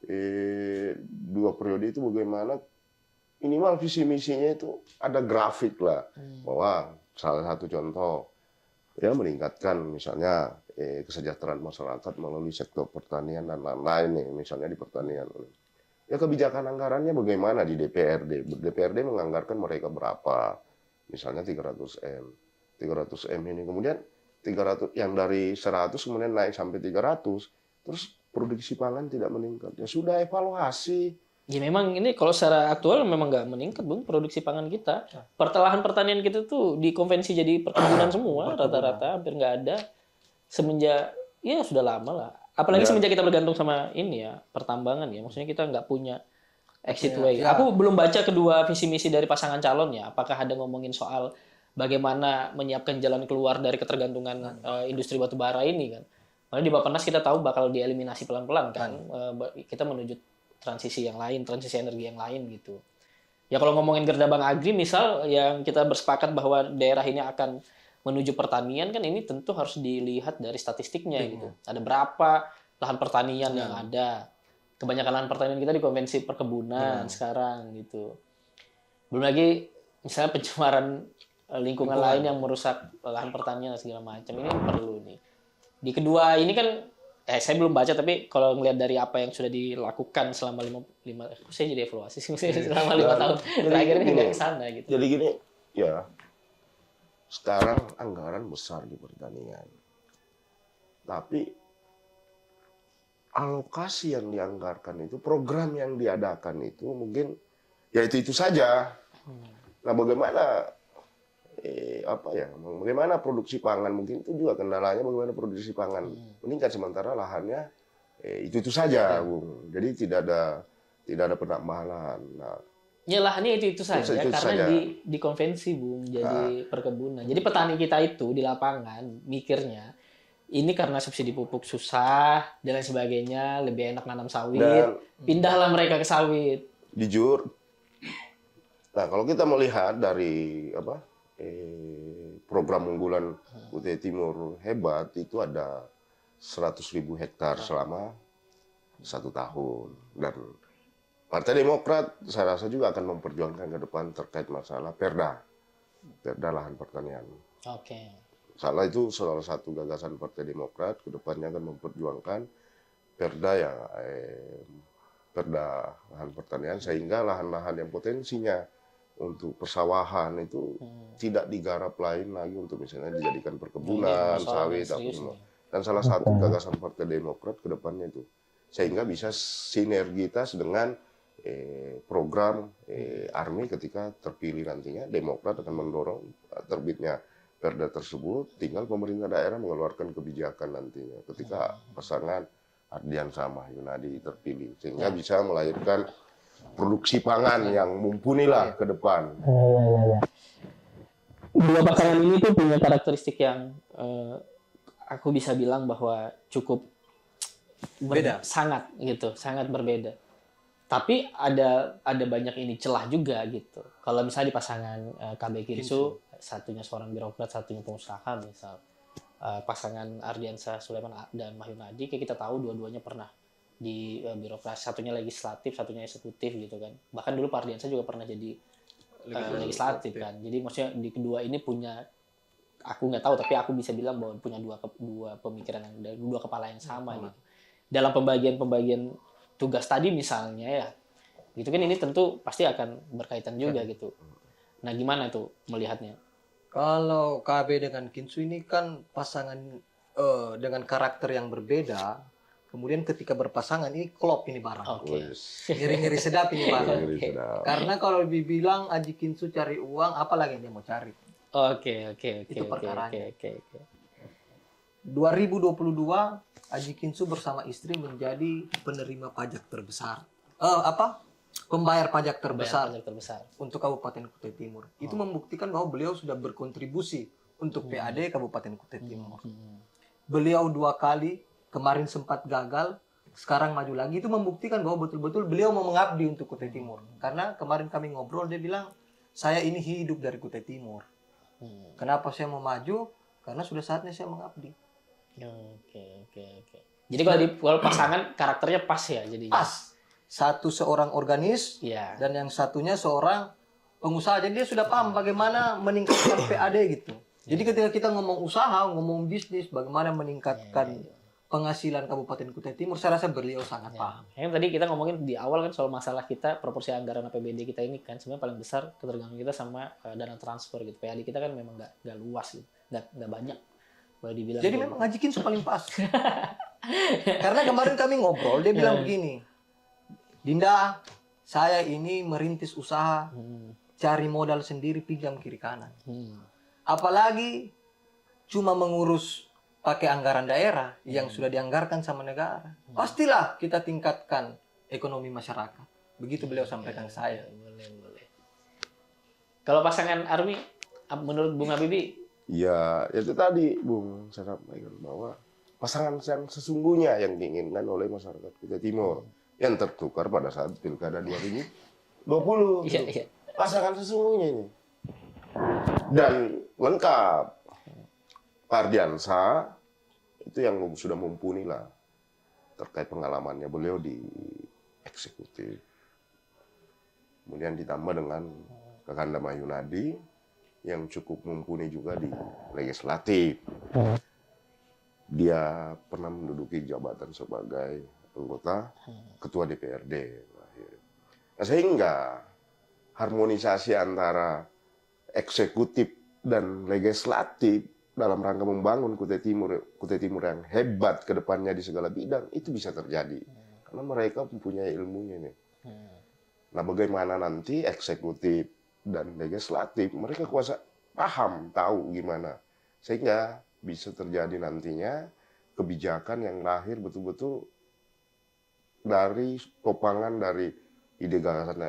2 periode itu bagaimana minimal visi misinya itu ada grafik lah, bahwa salah satu contoh ya meningkatkan misalnya kesejahteraan masyarakat melalui sektor pertanian dan lain-lain nih, misalnya di pertanian. Ya kebijakan anggarannya bagaimana di DPRD? DPRD menganggarkan mereka berapa? Misalnya 300 M ini. Kemudian 300, yang dari 100 kemudian naik sampai 300, terus produksi pangan tidak meningkat. Ya sudah evaluasi. Ya memang ini kalau secara aktual memang nggak meningkat, Bung, produksi pangan kita. Perlahan pertanian kita tuh dikonvensi jadi perkebunan semua, rata-rata hampir nggak ada semenjak ya sudah lama lah. Apalagi semenjak kita bergantung sama ini ya, pertambangan ya. Maksudnya kita nggak punya exit way. Aku belum baca kedua visi misi dari pasangan calon ya. Apakah ada ngomongin soal bagaimana menyiapkan jalan keluar dari ketergantungan industri batu bara ini kan. Makanya di Bappenas kita tahu bakal dieliminasi pelan-pelan kan. Kita menuju transisi yang lain, transisi energi yang lain gitu. Ya kalau ngomongin Gerdabang Agri misal yang kita bersepakat bahwa daerah ini akan menuju pertanian kan ini tentu harus dilihat dari statistiknya gitu. Ada berapa lahan pertanian yang ada. Kebanyakan lahan pertanian kita di konvensi perkebunan sekarang gitu. Belum lagi misalnya pencemaran lingkungan lain yang merusak lahan pertanian dan segala macam. Ini perlu nih. Di kedua ini kan saya belum baca tapi kalau ngelihat dari apa yang sudah dilakukan selama lima saya jadi evaluasi sih selama 5 tahun terakhir ini nggak ke sana gitu. Jadi gini, ya sekarang anggaran besar di pertanian, tapi alokasi yang dianggarkan itu, program yang diadakan itu mungkin ya itu saja. Nah bagaimana bagaimana produksi pangan, mungkin itu juga kendalanya, bagaimana produksi pangan meningkat sementara lahannya itu saja, Bung. Jadi tidak ada penambahan lahan. Nah, ya lahannya itu saja itu karena saja. di konvensi, Bung, jadi perkebunan. Jadi petani kita itu di lapangan mikirnya ini karena subsidi pupuk susah dan lain sebagainya, lebih enak nanam sawit, Dan pindahlah mereka ke sawit. jujur, nah kalau kita melihat dari program unggulan Kutai Timur hebat itu ada 100.000 hektar selama 1 tahun, dan Partai Demokrat saya rasa juga akan memperjuangkan ke depan terkait masalah perda lahan pertanian. Oke. Salah itu salah satu gagasan Partai Demokrat ke depannya akan memperjuangkan perda lahan pertanian sehingga lahan-lahan yang potensinya untuk persawahan itu tidak digarap lain lagi untuk misalnya dijadikan perkebunan, sawit, apa semua. Dan salah satu gagasan Partai Demokrat ke depannya itu. Sehingga bisa sinergitas dengan program ARMI ketika terpilih nantinya. Demokrat akan mendorong terbitnya perda tersebut, tinggal pemerintah daerah mengeluarkan kebijakan nantinya ketika pasangan Ardiansa Mahyunadi terpilih. Sehingga bisa melahirkan produksi pangan yang mumpuni lah ke depan. Dua pasangan ini tuh punya karakteristik yang aku bisa bilang bahwa cukup Beda. sangat berbeda. Tapi ada banyak ini celah juga gitu. Kalau misalnya di pasangan KB Kinsu, satunya seorang birokrat, satunya pengusaha misal. Pasangan Ardiansa Sulaiman dan Mahyunadi, kayak kita tahu dua-duanya pernah di birokrasi, satunya legislatif, satunya eksekutif gitu kan. Bahkan dulu Pak Ardiansa juga pernah jadi legislatif kan. Jadi maksudnya di kedua ini punya, aku nggak tahu tapi aku bisa bilang bahwa punya dua pemikiran yang dua kepala yang sama gitu. Dalam pembagian tugas tadi misalnya ya, gitu kan ini tentu pasti akan berkaitan juga gitu. Nah gimana tuh melihatnya? Kalau KB dengan Kinsu ini kan pasangan dengan karakter yang berbeda. Kemudian ketika berpasangan ini klop ini barang. Oke. Ngeri-ngeri sedap ini barang. Ngeri sedap. Karena kalau dibilang Aji Kinsu cari uang, apalagi dia mau cari. Oke. Itu perkaranya. Oke. 2022 Aji Kinsu bersama istri menjadi penerima pajak terbesar. Pembayar pajak terbesar untuk Kabupaten Kutai Timur. Itu membuktikan bahwa beliau sudah berkontribusi untuk PAD Kabupaten Kutai Timur. Beliau 2 kali, kemarin sempat gagal, sekarang maju lagi. Itu membuktikan bahwa betul-betul beliau mau mengabdi untuk Kutai Timur. Karena kemarin kami ngobrol, dia bilang, saya ini hidup dari Kutai Timur. Kenapa saya mau maju? Karena sudah saatnya saya mengabdi. Oke. Jadi kalau pasangan karakternya pas ya jadinya. Pas. Satu seorang organis, Iya. dan yang satunya seorang pengusaha. Jadi dia sudah paham bagaimana meningkatkan PAD gitu. Jadi ketika kita ngomong usaha, ngomong bisnis, bagaimana meningkatkan penghasilan Kabupaten Kutai Timur, saya rasa beliau sangat paham. Yang tadi kita ngomongin di awal kan soal masalah kita proporsi anggaran APBD kita ini kan sebenarnya paling besar ketergantungan kita sama dana transfer gitu. PAD kita kan memang nggak luas gitu, nggak banyak Boleh dibilang. Jadi memang Haji Kinsu paling pas. Karena kemarin kami ngobrol, dia bilang begini, Dinda, saya ini merintis usaha, cari modal sendiri, pinjam kiri kanan. Apalagi cuma mengurus pakai anggaran daerah yang sudah dianggarkan sama negara. Pastilah kita tingkatkan ekonomi masyarakat. Begitu beliau sampaikan ke saya. Boleh. Kalau pasangan Army, menurut Bung Habibie? Ya, itu tadi, Bung, saya sampaikan bahwa pasangan yang sesungguhnya yang diinginkan oleh masyarakat Kutai Timur yang tertukar pada saat Pilkada 2020. Iya. Pasangan sesungguhnya ini. Dan lengkap. Pak Ardiansa itu yang sudah mumpuni lah terkait pengalamannya beliau di eksekutif. Kemudian ditambah dengan Kakanda Mahyunadi yang cukup mumpuni juga di legislatif. Dia pernah menduduki jabatan sebagai anggota ketua DPRD. Nah, sehingga harmonisasi antara eksekutif dan legislatif dalam rangka membangun Kutai Timur yang hebat ke depannya di segala bidang itu bisa terjadi. Karena mereka mempunyai ilmunya nih. Nah, bagaimana nanti eksekutif dan legislatif mereka paham, tahu gimana. Sehingga bisa terjadi nantinya kebijakan yang lahir betul-betul dari topangan dari ide gagasan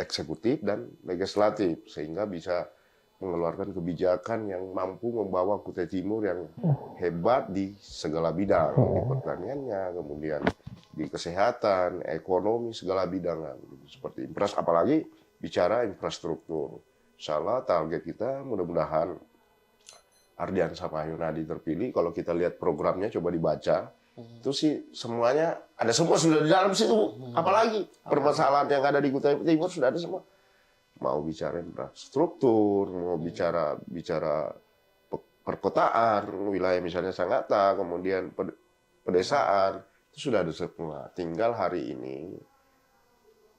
eksekutif dan legislatif. Sehingga bisa mengeluarkan kebijakan yang mampu membawa Kutai Timur yang hebat di segala bidang. Di pertaniannya, kemudian di kesehatan, ekonomi, segala bidang. Seperti apalagi bicara infrastruktur. Insyaallah target kita mudah-mudahan Ardiansa Mahyunadi terpilih. Kalau kita lihat programnya coba dibaca, itu sih semuanya ada, semua sudah di dalam situ. Apalagi permasalahan yang ada di Kutai Timur sudah ada semua. Mau bicara infrastruktur, mau bicara perkotaan, wilayah misalnya Sangatta, kemudian pedesaan, itu sudah ada semua. Tinggal hari ini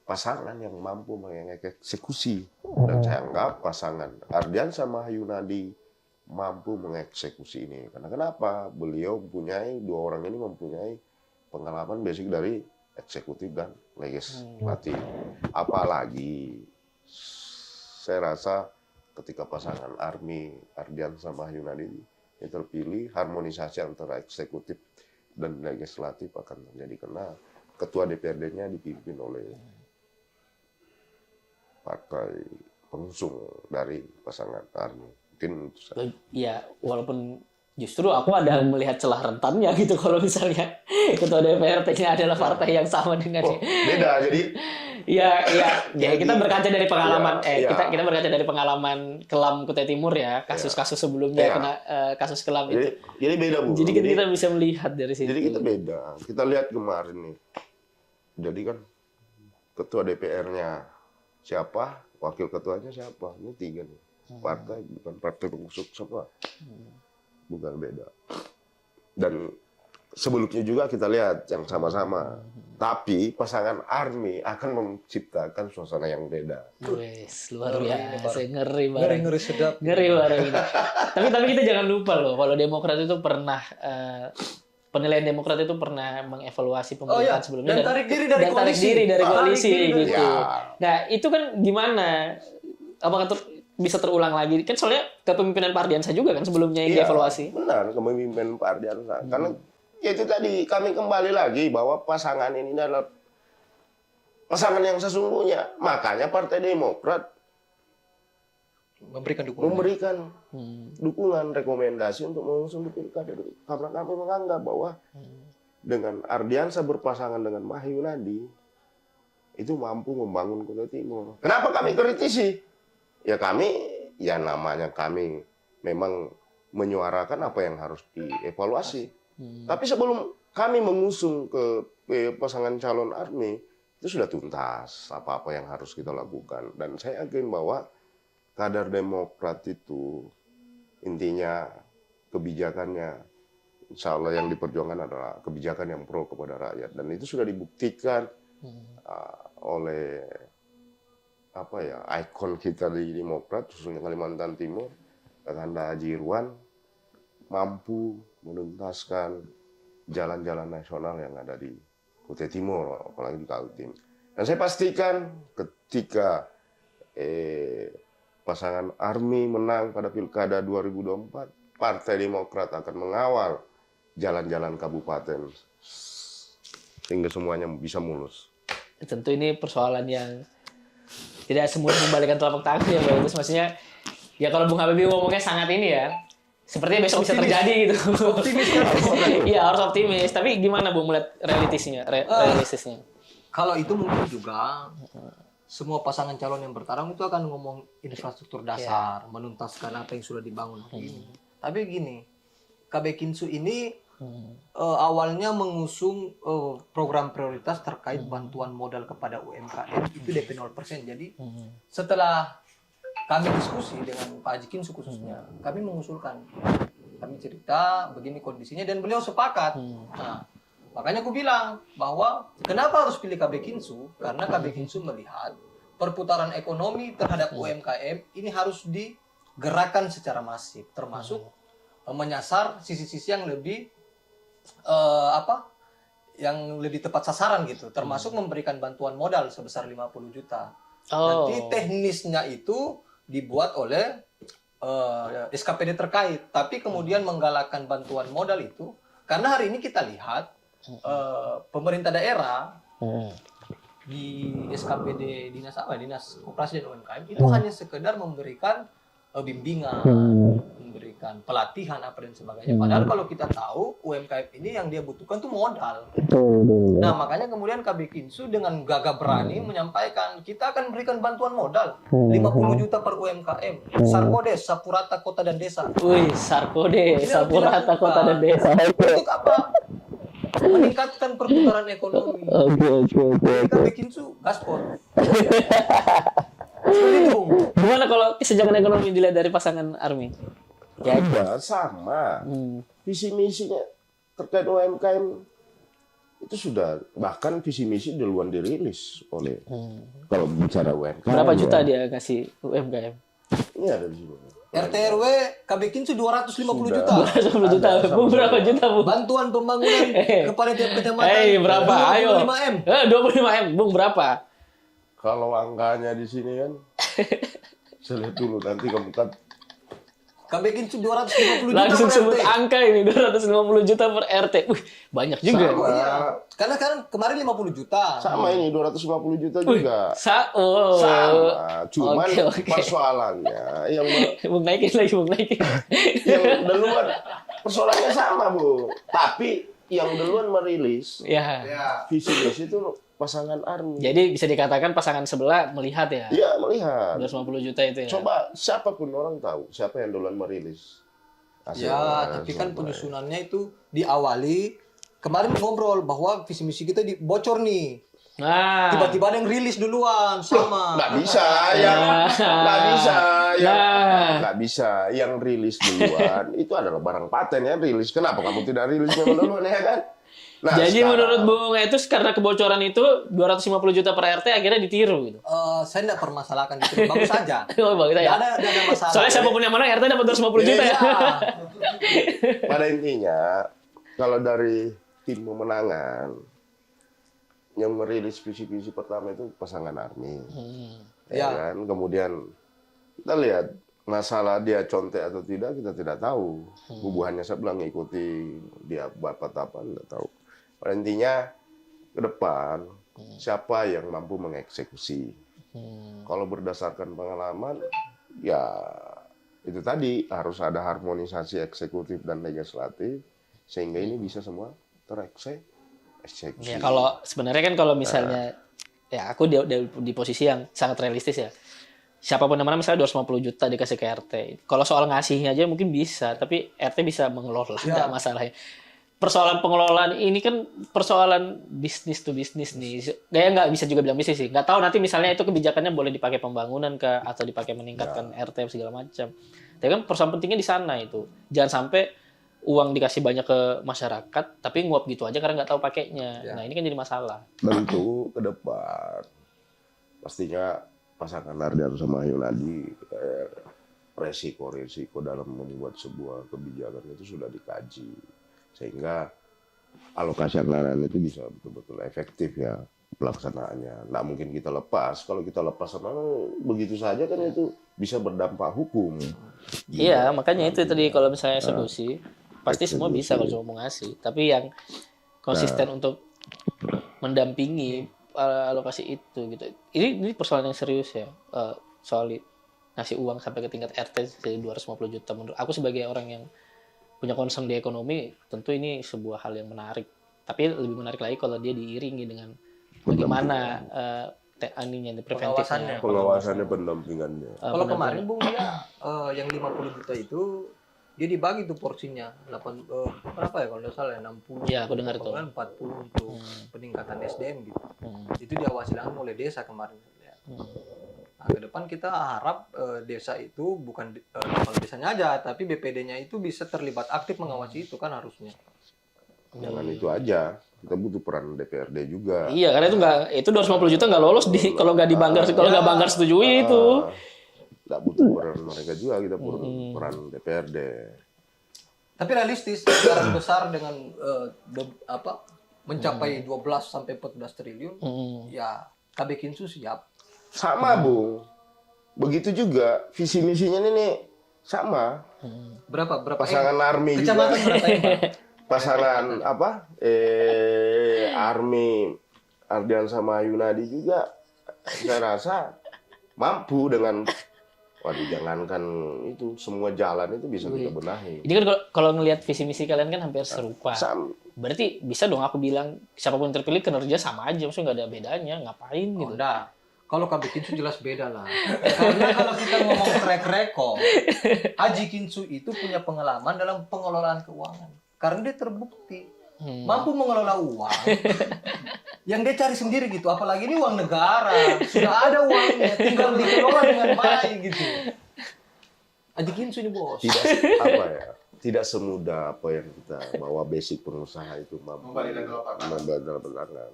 pasangan yang mampu mengeksekusi. Dan saya anggap pasangan Ardiansa Mahyunadi mampu mengeksekusi ini. Karena kenapa? Beliau dua orang ini mempunyai pengalaman basic dari eksekutif dan legislatif. Apalagi saya rasa ketika pasangan Ardiansa Mahyunadi ini terpilih, harmonisasi antara eksekutif dan legislatif akan terjadi karena ketua DPRD-nya dipimpin oleh partai pengusung dari pasangan Army. Mungkin ya, walaupun justru aku ada melihat celah rentannya gitu kalau misalnya ketua DPRD-nya adalah partai yang sama dengan beda. Jadi ya kita berkaca dari pengalaman kita berkaca dari pengalaman kelam Kutai Timur ya, kasus-kasus sebelumnya kena kasus kelam itu. Jadi beda, Bu. Jadi kita bisa melihat dari situ. Jadi kita beda. Kita lihat kemarin nih. Jadi kan ketua DPR-nya siapa, wakil ketuanya siapa? Ini 3 nih. Partai, bukan partai pengusung semua. Bukan beda. Dan sebelumnya juga kita lihat yang sama-sama. Tapi pasangan Army akan menciptakan suasana yang beda. Wes, luar biasa, ngeri banget. Ngeri sedap. Ngeri banget. tapi kita jangan lupa loh, kalau Demokrat itu pernah penilaian Demokrat itu pernah mengevaluasi pemerintahan sebelumnya dan tarik diri dari koalisi gitu. Ya. Nah, itu kan gimana? Apakah bisa terulang lagi? Kan soalnya kepemimpinan Pak Ardiansa juga kan sebelumnya yang dievaluasi. Benar, kepemimpinan Pak Ardiansa. Karena ya itu tadi kami kembali lagi bahwa pasangan ini adalah pasangan yang sesungguhnya. Makanya Partai Demokrat memberikan dukungan, rekomendasi untuk mengusung di Pilkada. Karena kami menganggap bahwa dengan Ardiansa berpasangan dengan Mahyunadi itu mampu membangun Kutai Timur. Kenapa kami kritisi? Ya namanya kami memang menyuarakan apa yang harus dievaluasi. Tapi sebelum kami mengusung ke pasangan calon Army, itu sudah tuntas apa-apa yang harus kita lakukan. Dan saya yakin bahwa kader Demokrat itu intinya kebijakannya, insya Allah yang diperjuangkan adalah kebijakan yang pro kepada rakyat. Dan itu sudah dibuktikan oleh ikon kita di Demokrat, khususnya Kalimantan Timur, Kakanda Haji Irwan, mampu menuntaskan jalan-jalan nasional yang ada di Kutai Timur, apalagi di Kaltim. Dan saya pastikan ketika pasangan ARMY menang pada Pilkada 2024, Partai Demokrat akan mengawal jalan-jalan kabupaten sehingga semuanya bisa mulus. Tentu ini persoalan yang tidak semudah membalikan telapak tangan ya, Bang. Terus maksudnya ya kalau Bung Habibie ngomongnya sangat ini ya, sepertinya besok bisa terjadi gitu. Optimis kan? Iya harus optimis. Tapi gimana Bung melihat realistisnya? Kalau itu mungkin juga semua pasangan calon yang bertarung itu akan ngomong infrastruktur dasar, menuntaskan apa yang sudah dibangun hari ini. Tapi gini, KB Kinsu ini awalnya mengusung program prioritas terkait bantuan modal kepada UMKM itu DP 0%. Jadi setelah kami diskusi dengan Pak Haji Kinsu khususnya, kami mengusulkan, kami cerita begini kondisinya dan beliau sepakat. Nah, makanya aku bilang bahwa kenapa harus pilih KB Kinsu? Karena KB Kinsu melihat perputaran ekonomi terhadap UMKM ini harus digerakkan secara masif, termasuk menyasar sisi-sisi yang lebih yang lebih tepat sasaran gitu, termasuk memberikan bantuan modal sebesar 50 juta. Nanti teknisnya itu dibuat oleh SKPD terkait, tapi kemudian menggalakkan bantuan modal itu karena hari ini kita lihat pemerintah daerah di SKPD Dinas Koperasi dan UMKM itu hanya sekedar memberikan bimbingan, memberikan pelatihan apa dan sebagainya. Padahal kalau kita tahu UMKM ini yang dia butuhkan tuh modal. Nah makanya kemudian KB Kinsu dengan gagah berani menyampaikan kita akan berikan bantuan modal 50 juta per UMKM. Sarkodes, Sapurata Kota dan Desa. Wih, Sarkodes, Sapurata Kota dan Desa. Untuk apa? Meningkatkan perputaran ekonomi. Jadi KB Kinsu gaspol. Gimana kalau kesenjangan ekonomi dilihat dari pasangan ARMY? Ya, sama. Visi misinya terkait UMKM itu sudah, bahkan visi misi duluan dirilis oleh kalau bicara UMKM. Berapa juta dia kasih UMKM? Ini ada di sini. RT RW KB Kinsu 250 juta. 250 juta. Bung berapa juta, Bung? Bantuan pembangunan kepada tiap kecamatan. Berapa? Ayo. 25M. 25M. Bung berapa? Kalau angkanya di sini kan, saya lihat dulu nanti kamu kan. KB Kinsu 250 juta Langsung per sebut RT. angka ini 250 juta per RT. Banyak juga. Sama. Iya. Karena kan kemarin 50 juta. Sama ini 250 juta juga. Sama. Cuman Oke. persoalannya yang Bung naikin lagi, Bung naikin. yang duluan persoalannya sama, Bu. Tapi yang duluan merilis Ya. visi misi itu pasangan ARMY. Jadi bisa dikatakan pasangan sebelah melihat ya. Iya, melihat. 250 juta itu ya. Coba siapapun orang tahu siapa yang duluan merilis. Ya, tapi kan penyusunannya itu diawali kemarin ngobrol bahwa visi misi kita bocor nih. Nah. Tiba-tiba ada yang rilis duluan sama. Nggak bisa, nggak bisa, Nah. nggak bisa. Yang rilis duluan itu adalah barang paten ya rilis. Kenapa kamu tidak rilis memang duluan ya kan? Nah, Jadi sekarang, menurut Bung Etus karena kebocoran itu 250 juta per RT akhirnya ditiru gitu. Saya tidak permasalahkan itu, bagus saja. Oh, bagus ya. Tidak ada masalah. Soalnya siapapun yang menang RT dapat 250 juta ya. pada intinya kalau dari tim pemenangan yang merilis visi-visi pertama itu pasangan ARMY. Ya kan? Kemudian kita lihat masalah dia contek atau tidak kita tidak tahu. Bubuhannya sebelah ngikuti dia bapak apa tidak tahu. Pada intinya ke depan siapa yang mampu mengeksekusi. Kalau berdasarkan pengalaman ya itu tadi harus ada harmonisasi eksekutif dan legislatif sehingga ini bisa semua tereksekusi. Ya kalau sebenarnya kan kalau misalnya ya aku di posisi yang sangat realistis ya. Siapapun yang menang misalnya 250 juta dikasih ke RT. Kalau soal ngasihnya aja mungkin bisa, tapi RT bisa mengelola, enggak masalahnya. Persoalan pengelolaan ini kan persoalan bisnis to bisnis nih. Kayak nggak bisa juga bilang bisnis sih. Nggak tahu nanti misalnya itu kebijakannya boleh dipakai pembangunan atau dipakai meningkatkan RT segala macam. Tapi kan persoalan pentingnya di sana itu. Jangan sampai uang dikasih banyak ke masyarakat, tapi nguap gitu aja karena nggak tahu pakainya. Nah ini kan jadi masalah. Tentu ke depan pastinya pasangan Ardian sama Yunadi resiko-resiko dalam membuat sebuah kebijakan itu sudah dikaji sehingga alokasi anggaran itu bisa betul-betul efektif ya pelaksanaannya. Nggak mungkin kita lepas. Kalau kita lepas sama begitu saja kan itu bisa berdampak hukum. Iya, makanya itu tadi kalau misalnya eksekusi pasti semua bisa kalau cuma mau ngasih. Tapi yang konsisten untuk mendampingi alokasi itu gitu. Ini persoalan yang serius ya. Soal ngasih uang sampai ke tingkat RT jadi 250 juta. Menurut aku sebagai orang yang punya concern di ekonomi, tentu ini sebuah hal yang menarik. Tapi lebih menarik lagi kalau dia diiringi dengan bagaimana preventifnya. Pengawasannya, pendampingannya. Kalau kemarin Bung dia yang 50 juta itu dia dibagi tuh porsinya 8 berapa ya kalau nggak salah ya 60. Ya, aku dengar itu. 40 untuk peningkatan SDM gitu. Itu diawasi langsung oleh desa kemarin. Nah, ke depan kita harap desa itu bukan kepala desanya aja, tapi BPD-nya itu bisa terlibat aktif mengawasi itu kan harusnya. Jangan itu aja, kita butuh peran DPRD juga. Iya, karena itu 250 juta nggak lolos kalau nggak dibanggar, kalau nggak banggar setujui itu. Nggak butuh peran mereka juga, kita butuh peran DPRD. Tapi realistis, anggaran besar dengan mencapai 12 sampai 14 triliun, ya KB Kinsu siap. Sama, Bung. Begitu juga visi misinya ini sama. Berapa? Pasangan Army juga. Kecamatan berapa ya, Pak? Pasangan Army Ardian sama Yunadi juga saya rasa mampu dengan jangankan itu semua jalan itu bisa kita benahi. Ini kan kalau ngelihat visi misi kalian kan hampir serupa. Berarti bisa dong aku bilang siapapun yang terpilih kinerja sama aja, maksudnya nggak ada bedanya, ngapain gitu. Enggak. Kalau KB Kinsu jelas beda lah. Karena kalau kita ngomong track record, Haji Kinsu itu punya pengalaman dalam pengelolaan keuangan. Karena dia terbukti mampu mengelola uang yang dia cari sendiri gitu. Apalagi ini uang negara, sudah ada uangnya, tinggal dikelola dengan baik gitu. Haji Kinsu ini bos. Tidak semudah apa yang kita bawa basic pengusaha itu mampu membandel belakang.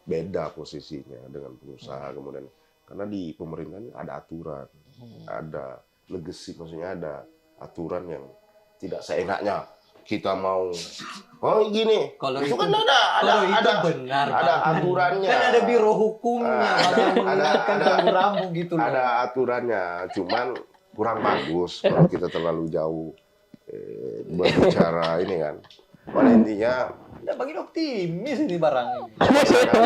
Beda posisinya dengan pengusaha kemudian karena di pemerintahan ada aturan, ada legacy, maksudnya ada aturan yang tidak seenaknya kita mau gini. Kalau itu kan benar, ada aturannya. Kan ada biro hukumnya, yang mengingatkan rambu gitu loh. Ada aturannya, cuman kurang bagus kalau kita terlalu jauh berbicara ini kan. Pada intinya ya bagi optimis ini barang ini.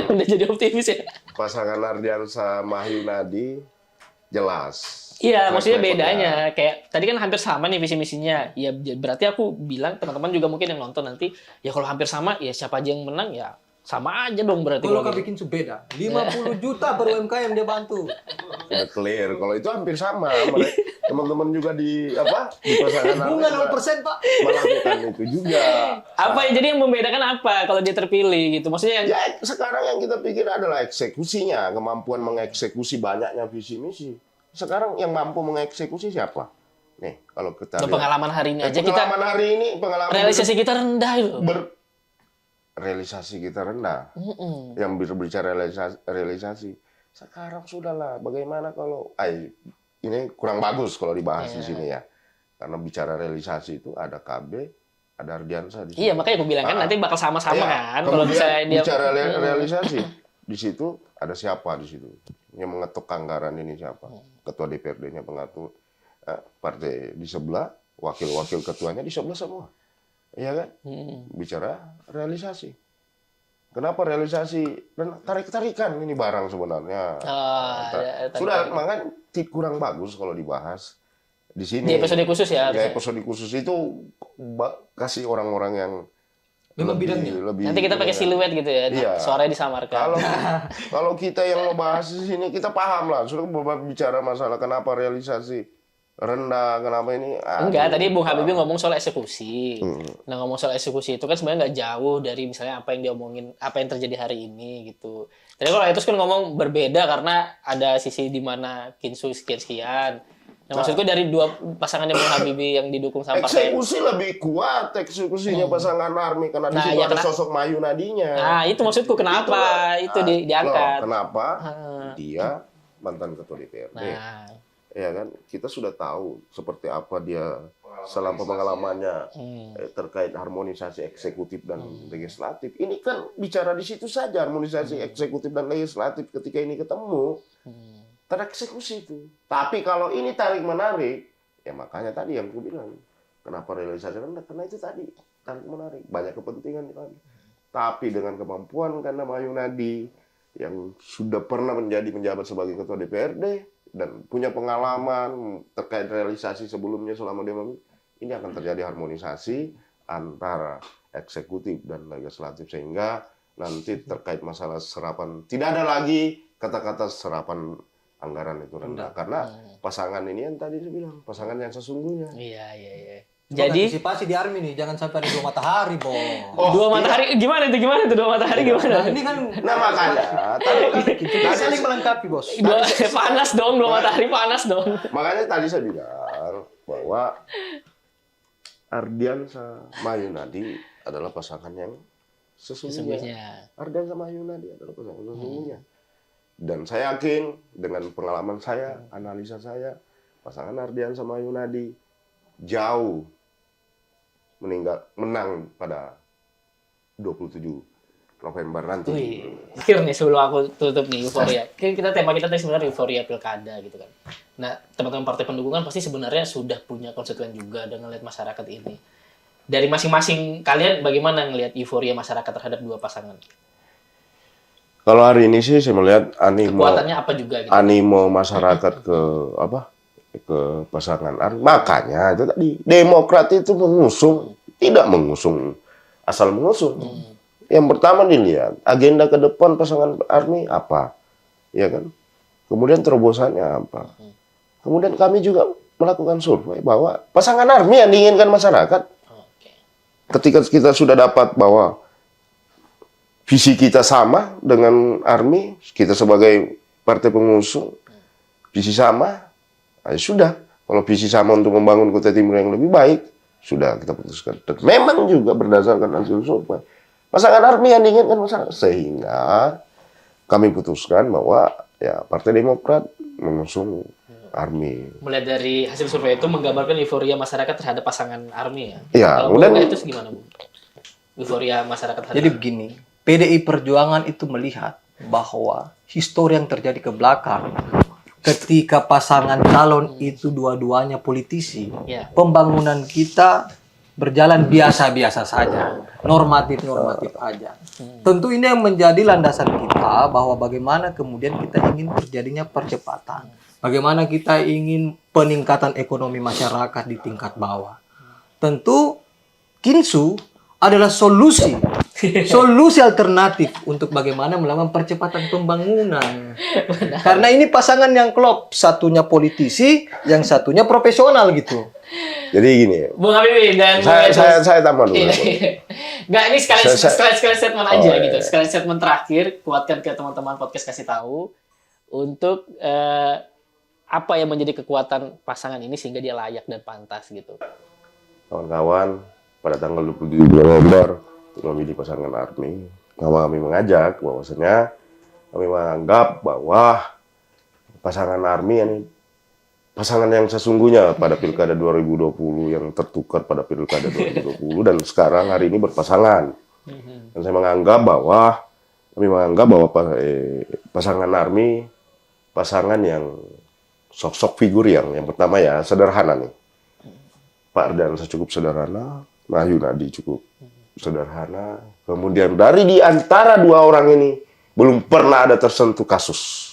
Udah jadi optimis ya. Pasangan Ardian sama Yunadi jelas. Iya, maksudnya bedanya kayak tadi kan hampir sama nih visi misinya. Ya berarti aku bilang teman-teman juga mungkin yang nonton nanti ya kalau hampir sama ya siapa aja yang menang ya sama aja dong berarti. Kalau KB Kinsu beda, 50 juta per UMKM dia bantu. Ya clear, kalau itu hampir sama. Teman-teman juga di pasangan bunga 0% Pak. melakukan itu juga. Apa jadi yang membedakan apa kalau dia terpilih gitu? Maksudnya ya sekarang yang kita pikir adalah eksekusinya, kemampuan mengeksekusi banyaknya visi misi. Sekarang yang mampu mengeksekusi siapa? Nih, kalau kita pengalaman hari ini aja pengalaman realisasi kita rendah itu. Realisasi kita rendah. Yang berbicara realisasi. Sekarang sudahlah, bagaimana kalau ini kurang bagus kalau dibahas di sini ya. Karena bicara realisasi itu ada KB, ada Ardiansa di sini. Iya, makanya aku bilang kan nanti bakal sama-sama kan kalau misalnya dia bicara realisasi. Di situ ada siapa di situ? Yang mengetuk anggaran ini siapa? Ketua DPRD-nya pengatur. Partai di sebelah, wakil-wakil ketuanya di sebelah semua. Iya kan? Bicara realisasi. Kenapa realisasi? Dan tarik-tarikan ini barang sebenarnya. Sudah, makanya kurang bagus kalau dibahas di sini. Di episode khusus ya. Di episode khusus itu kasih orang-orang yang memang bidangnya. Nanti kita pakai siluet gitu ya. Iya. Suaranya disamarkan. Kalau kita yang mau bahas di sini kita paham lah. Sudah bicara masalah kenapa realisasi rendah, kenapa ini? Enggak, tadi Bung Habibie ngomong soal eksekusi. Nah, ngomong soal eksekusi itu kan sebenarnya nggak jauh dari misalnya apa yang dia omongin, apa yang terjadi hari ini gitu. Tadi kalau itu kan ngomong berbeda karena ada sisi di mana Kinsu sekian-sekian. Nah, maksudku dari dua pasangannya Bung Habibie yang didukung sama partai. Eksekusi lebih kuat eksekusinya pasangan Army karena di situ ada sosok Mayu Nadinya. Nah, itu maksudku kenapa itu diangkat. Kenapa? Dia mantan ketua DPRD. ya kan? Kita sudah tahu seperti apa dia selama pengalamannya terkait harmonisasi eksekutif dan legislatif. Ini kan bicara di situ saja harmonisasi eksekutif dan legislatif ketika ini ketemu tereksekusi itu. Tapi kalau ini tarik menarik, ya makanya tadi yang aku bilang, kenapa realisasi rendah? Karena itu tadi tarik menarik, banyak kepentingan di sana. Tapi dengan kemampuan karena Mayunadi yang sudah pernah menjadi menjabat sebagai ketua DPRD dan punya pengalaman terkait realisasi sebelumnya selama dia memimpin, ini akan terjadi harmonisasi antara eksekutif dan legislatif sehingga nanti terkait masalah serapan tidak ada lagi kata-kata serapan anggaran itu rendah karena pasangan ini yang tadi saya bilang pasangan yang sesungguhnya. Iya. Jadi antisipasi di army nih, jangan sampai ada 2 matahari, Bo. Dua matahari gimana tuh 2 matahari gimana? Nah, ini kan makanya kita saling melengkapi, Bos. Panas dong 2 matahari panas dong. Makanya tadi saya bilang bahwa Ardiansa Mayunadi adalah pasangan yang sesungguhnya. Ardiansa Mayunadi adalah pasangan sesungguhnya. Dan saya yakin dengan pengalaman saya, analisa saya, pasangan Ardiansa Mayunadi jauh menang pada 27 November nanti. Nih sebelum aku tutup nih euforia. Tema kita tadi sebenarnya euforia pilkada gitu kan. Nah, teman-teman partai pendukung kan pasti sebenarnya sudah punya konstituen juga dengan melihat masyarakat ini. Dari masing-masing kalian bagaimana ngelihat euforia masyarakat terhadap 2 pasangan? Kalau hari ini sih saya melihat animo Kekuatannya apa juga gitu. Animo masyarakat ke pasangan Army. Makanya itu tadi Demokrat itu tidak mengusung asal mengusung. Yang pertama dilihat agenda ke depan pasangan Army apa, ya kan? Kemudian terobosannya apa? Kemudian kami juga melakukan survei bahwa pasangan Army yang diinginkan masyarakat. Ketika kita sudah dapat bahwa visi kita sama dengan Army, kita sebagai partai pengusung, visi sama, ya sudah. Kalau visi sama untuk membangun Kutai Timur yang lebih baik, sudah kita putuskan. Dan memang juga berdasarkan hasil survei, pasangan Army yang diinginkan masyarakat. Sehingga kami putuskan bahwa ya Partai Demokrat mengusung Army. Mulai dari hasil survei itu menggambarkan euforia masyarakat terhadap pasangan Army ya. Iya, kemudian itu gimana, Bu? Euforia masyarakat terhadap. Jadi begini, PDI Perjuangan itu melihat bahwa histori yang terjadi ke belakang ketika pasangan calon itu dua-duanya politisi, pembangunan kita berjalan biasa-biasa saja, normatif-normatif aja. Tentu ini yang menjadi landasan kita bahwa bagaimana kemudian kita ingin terjadinya percepatan. Bagaimana kita ingin peningkatan ekonomi masyarakat di tingkat bawah. Tentu Kinsu adalah solusi alternatif untuk bagaimana melakukan percepatan pembangunan. Karena ini pasangan yang klop, satunya politisi, yang satunya profesional gitu. Jadi gini, Bung Habibie dan saya tambah dulu. Enggak, ini sekalian statement aja gitu. Sekalian statement terakhir, kuatkan ke teman-teman podcast kasih tahu untuk apa yang menjadi kekuatan pasangan ini sehingga dia layak dan pantas gitu. Kawan-kawan, pada tanggal 27 November memilih pasangan Army, kami mengajak bahwasanya kami menganggap bahwa pasangan Army ini pasangan yang sesungguhnya pada Pilkada 2020 yang tertukar pada Pilkada 2020 dan sekarang hari ini berpasangan. Dan saya menganggap bahwa pasangan Army pasangan yang sosok figur yang pertama ya sederhana nih. Pak Ardiansa cukup sederhana, Mayunadi cukup sederhana. Kemudian dari di antara 2 orang ini belum pernah ada tersentuh kasus.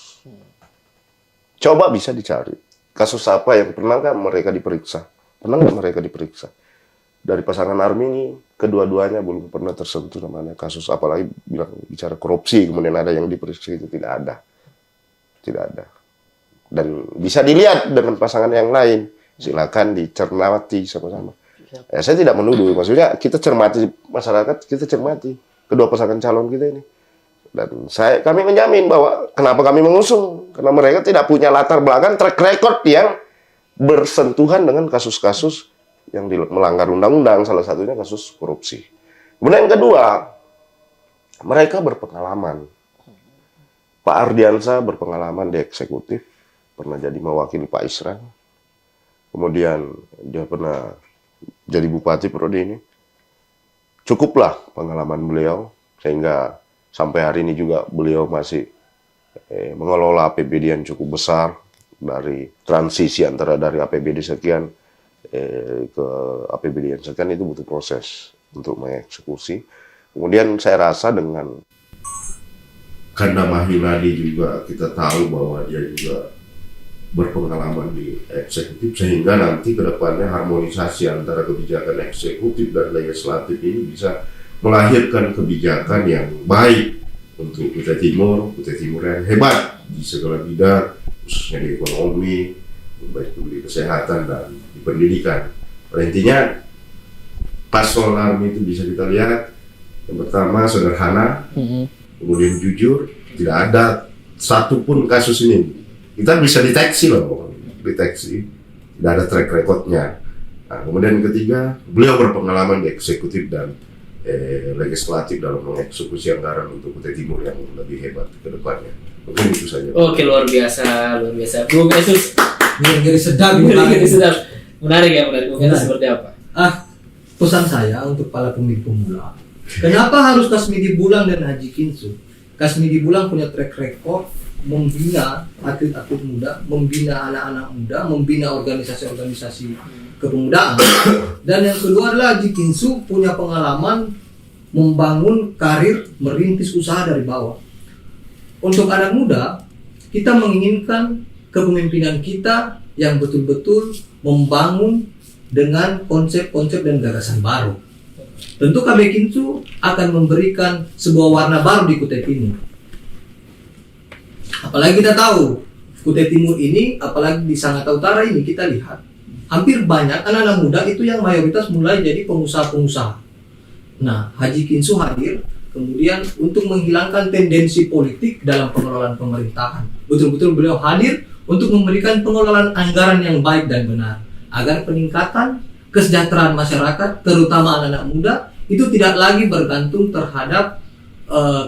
Coba bisa dicari. Kasus apa yang pernah nggak mereka diperiksa? Pernah nggak mereka diperiksa? Dari pasangan Army ini, kedua-duanya belum pernah tersentuh namanya kasus. Apalagi bicara korupsi, kemudian ada yang diperiksa itu tidak ada. Tidak ada. Dan bisa dilihat dengan pasangan yang lain. Silakan dicermati sama-sama. Ya, saya tidak menuduh, maksudnya kita cermati masyarakat, kita cermati kedua pasangan calon kita ini. Dan kami menjamin bahwa kenapa kami mengusung, karena mereka tidak punya latar belakang track record yang bersentuhan dengan kasus-kasus yang melanggar undang-undang, salah satunya kasus korupsi. Kemudian yang kedua, mereka berpengalaman. Pak Ardiansa berpengalaman di eksekutif, pernah jadi mewakili Pak Isran. Kemudian dia pernah jadi Bupati Prodi ini. Cukuplah pengalaman beliau, sehingga sampai hari ini juga beliau masih mengelola APBD yang cukup besar, dari transisi antara dari APBD sekian ke APBD yang sekian itu butuh proses untuk mengeksekusi. Kemudian saya rasa dengan karena Mahyunadi juga kita tahu bahwa dia juga berpengalaman di eksekutif, sehingga nanti ke depannya harmonisasi antara kebijakan eksekutif dan legislatif ini bisa melahirkan kebijakan yang baik untuk Kutai Timur yang hebat di segala bidang, khususnya di ekonomi, baik di kesehatan dan di pendidikan. Pada intinya, pas soal army itu bisa kita lihat, yang pertama sederhana, kemudian jujur, tidak ada satupun kasus ini. Kita bisa deteksi loh, tidak ada track recordnya. Nah, kemudian yang ketiga, beliau berpengalaman di eksekutif dan legislatif dalam mengeksekusi anggaran untuk Kutai Timur yang lebih hebat ke depannya. Mungkin itu saja. Oke, luar biasa. Bung Yesus, Ngeri sedap. menarik ya, Bung Yesus seperti apa? Pesan saya untuk para pemilih pemula. Kenapa harus Kasmidi Bulang dan Haji Kinsu? Kasmidi Bulang punya track record membina atlet-atlet muda, membina anak-anak muda, membina organisasi-organisasi kepemudaan. Dan yang kedua adalah Haji Kinsu punya pengalaman membangun karir, merintis usaha dari bawah. Untuk anak muda, kita menginginkan kepemimpinan kita yang betul-betul membangun dengan konsep-konsep dan gagasan baru. Tentu KB Kinsu akan memberikan sebuah warna baru di Kutai Timur. Apalagi kita tahu Kutai Timur ini, apalagi di Sangatta Utara ini, kita lihat hampir banyak anak-anak muda itu yang mayoritas mulai jadi pengusaha-pengusaha. Nah, Haji Kinsu hadir kemudian untuk menghilangkan tendensi politik dalam pengelolaan pemerintahan. Betul-betul beliau hadir untuk memberikan pengelolaan anggaran yang baik dan benar, agar peningkatan kesejahteraan masyarakat, terutama anak-anak muda, itu tidak lagi bergantung terhadap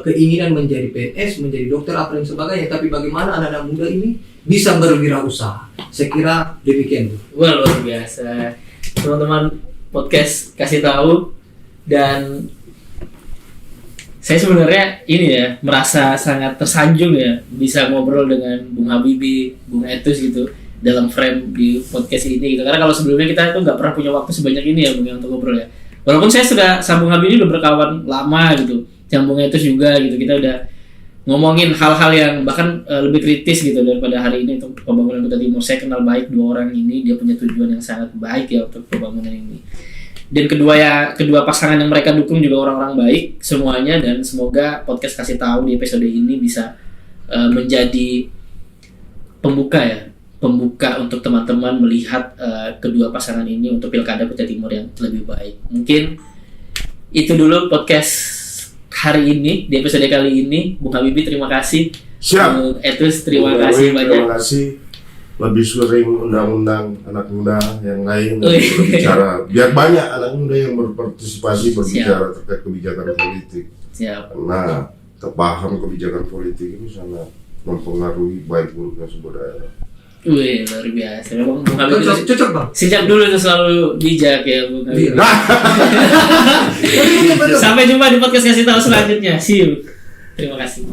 keinginan menjadi PNS, menjadi dokter, apa dan sebagainya, tapi bagaimana anak-anak muda ini bisa berwirausaha. Saya kira demikian. Wah, luar biasa. Teman-teman podcast kasih tahu, dan saya sebenarnya ini ya merasa sangat tersanjung ya bisa ngobrol dengan Bung Habibie, Bung Etus gitu dalam frame di podcast ini gitu. Karena kalau sebelumnya kita itu nggak pernah punya waktu sebanyak ini ya Bung untuk ngobrol ya. Walaupun saya sudah sama Bung Habibie udah berkawan lama gitu. Yang Bung Etus juga gitu, kita udah ngomongin hal-hal yang bahkan lebih kritis gitu daripada hari ini untuk pembangunan Kutai Timur. Saya kenal baik dua orang ini, dia punya tujuan yang sangat baik ya untuk pembangunan ini. Dan kedua pasangan yang mereka dukung juga orang-orang baik semuanya, dan semoga podcast kasih tahu di episode ini bisa menjadi pembuka untuk teman-teman melihat kedua pasangan ini untuk pilkada Kutai Timur yang lebih baik. Mungkin itu dulu podcast hari ini, di episode kali ini. Bung Habibie terima kasih. Siap. Bung Etus terima kasih banyak. Terima kasih. Lebih sering undang-undang anak muda yang lain untuk berbicara. Biar banyak anak muda yang berpartisipasi berbicara terkait kebijakan politik. Siap. Karena paham kebijakan politik ini sangat mempengaruhi baik buruknya sebuah daerah. Wih, luar biasa. Memang Bung Habibie Cocok Bang. sejak dulu itu selalu bijak ya Bung Habibie. Iya. Sampai jumpa di podcast kasih tahu selanjutnya. See you. Terima kasih.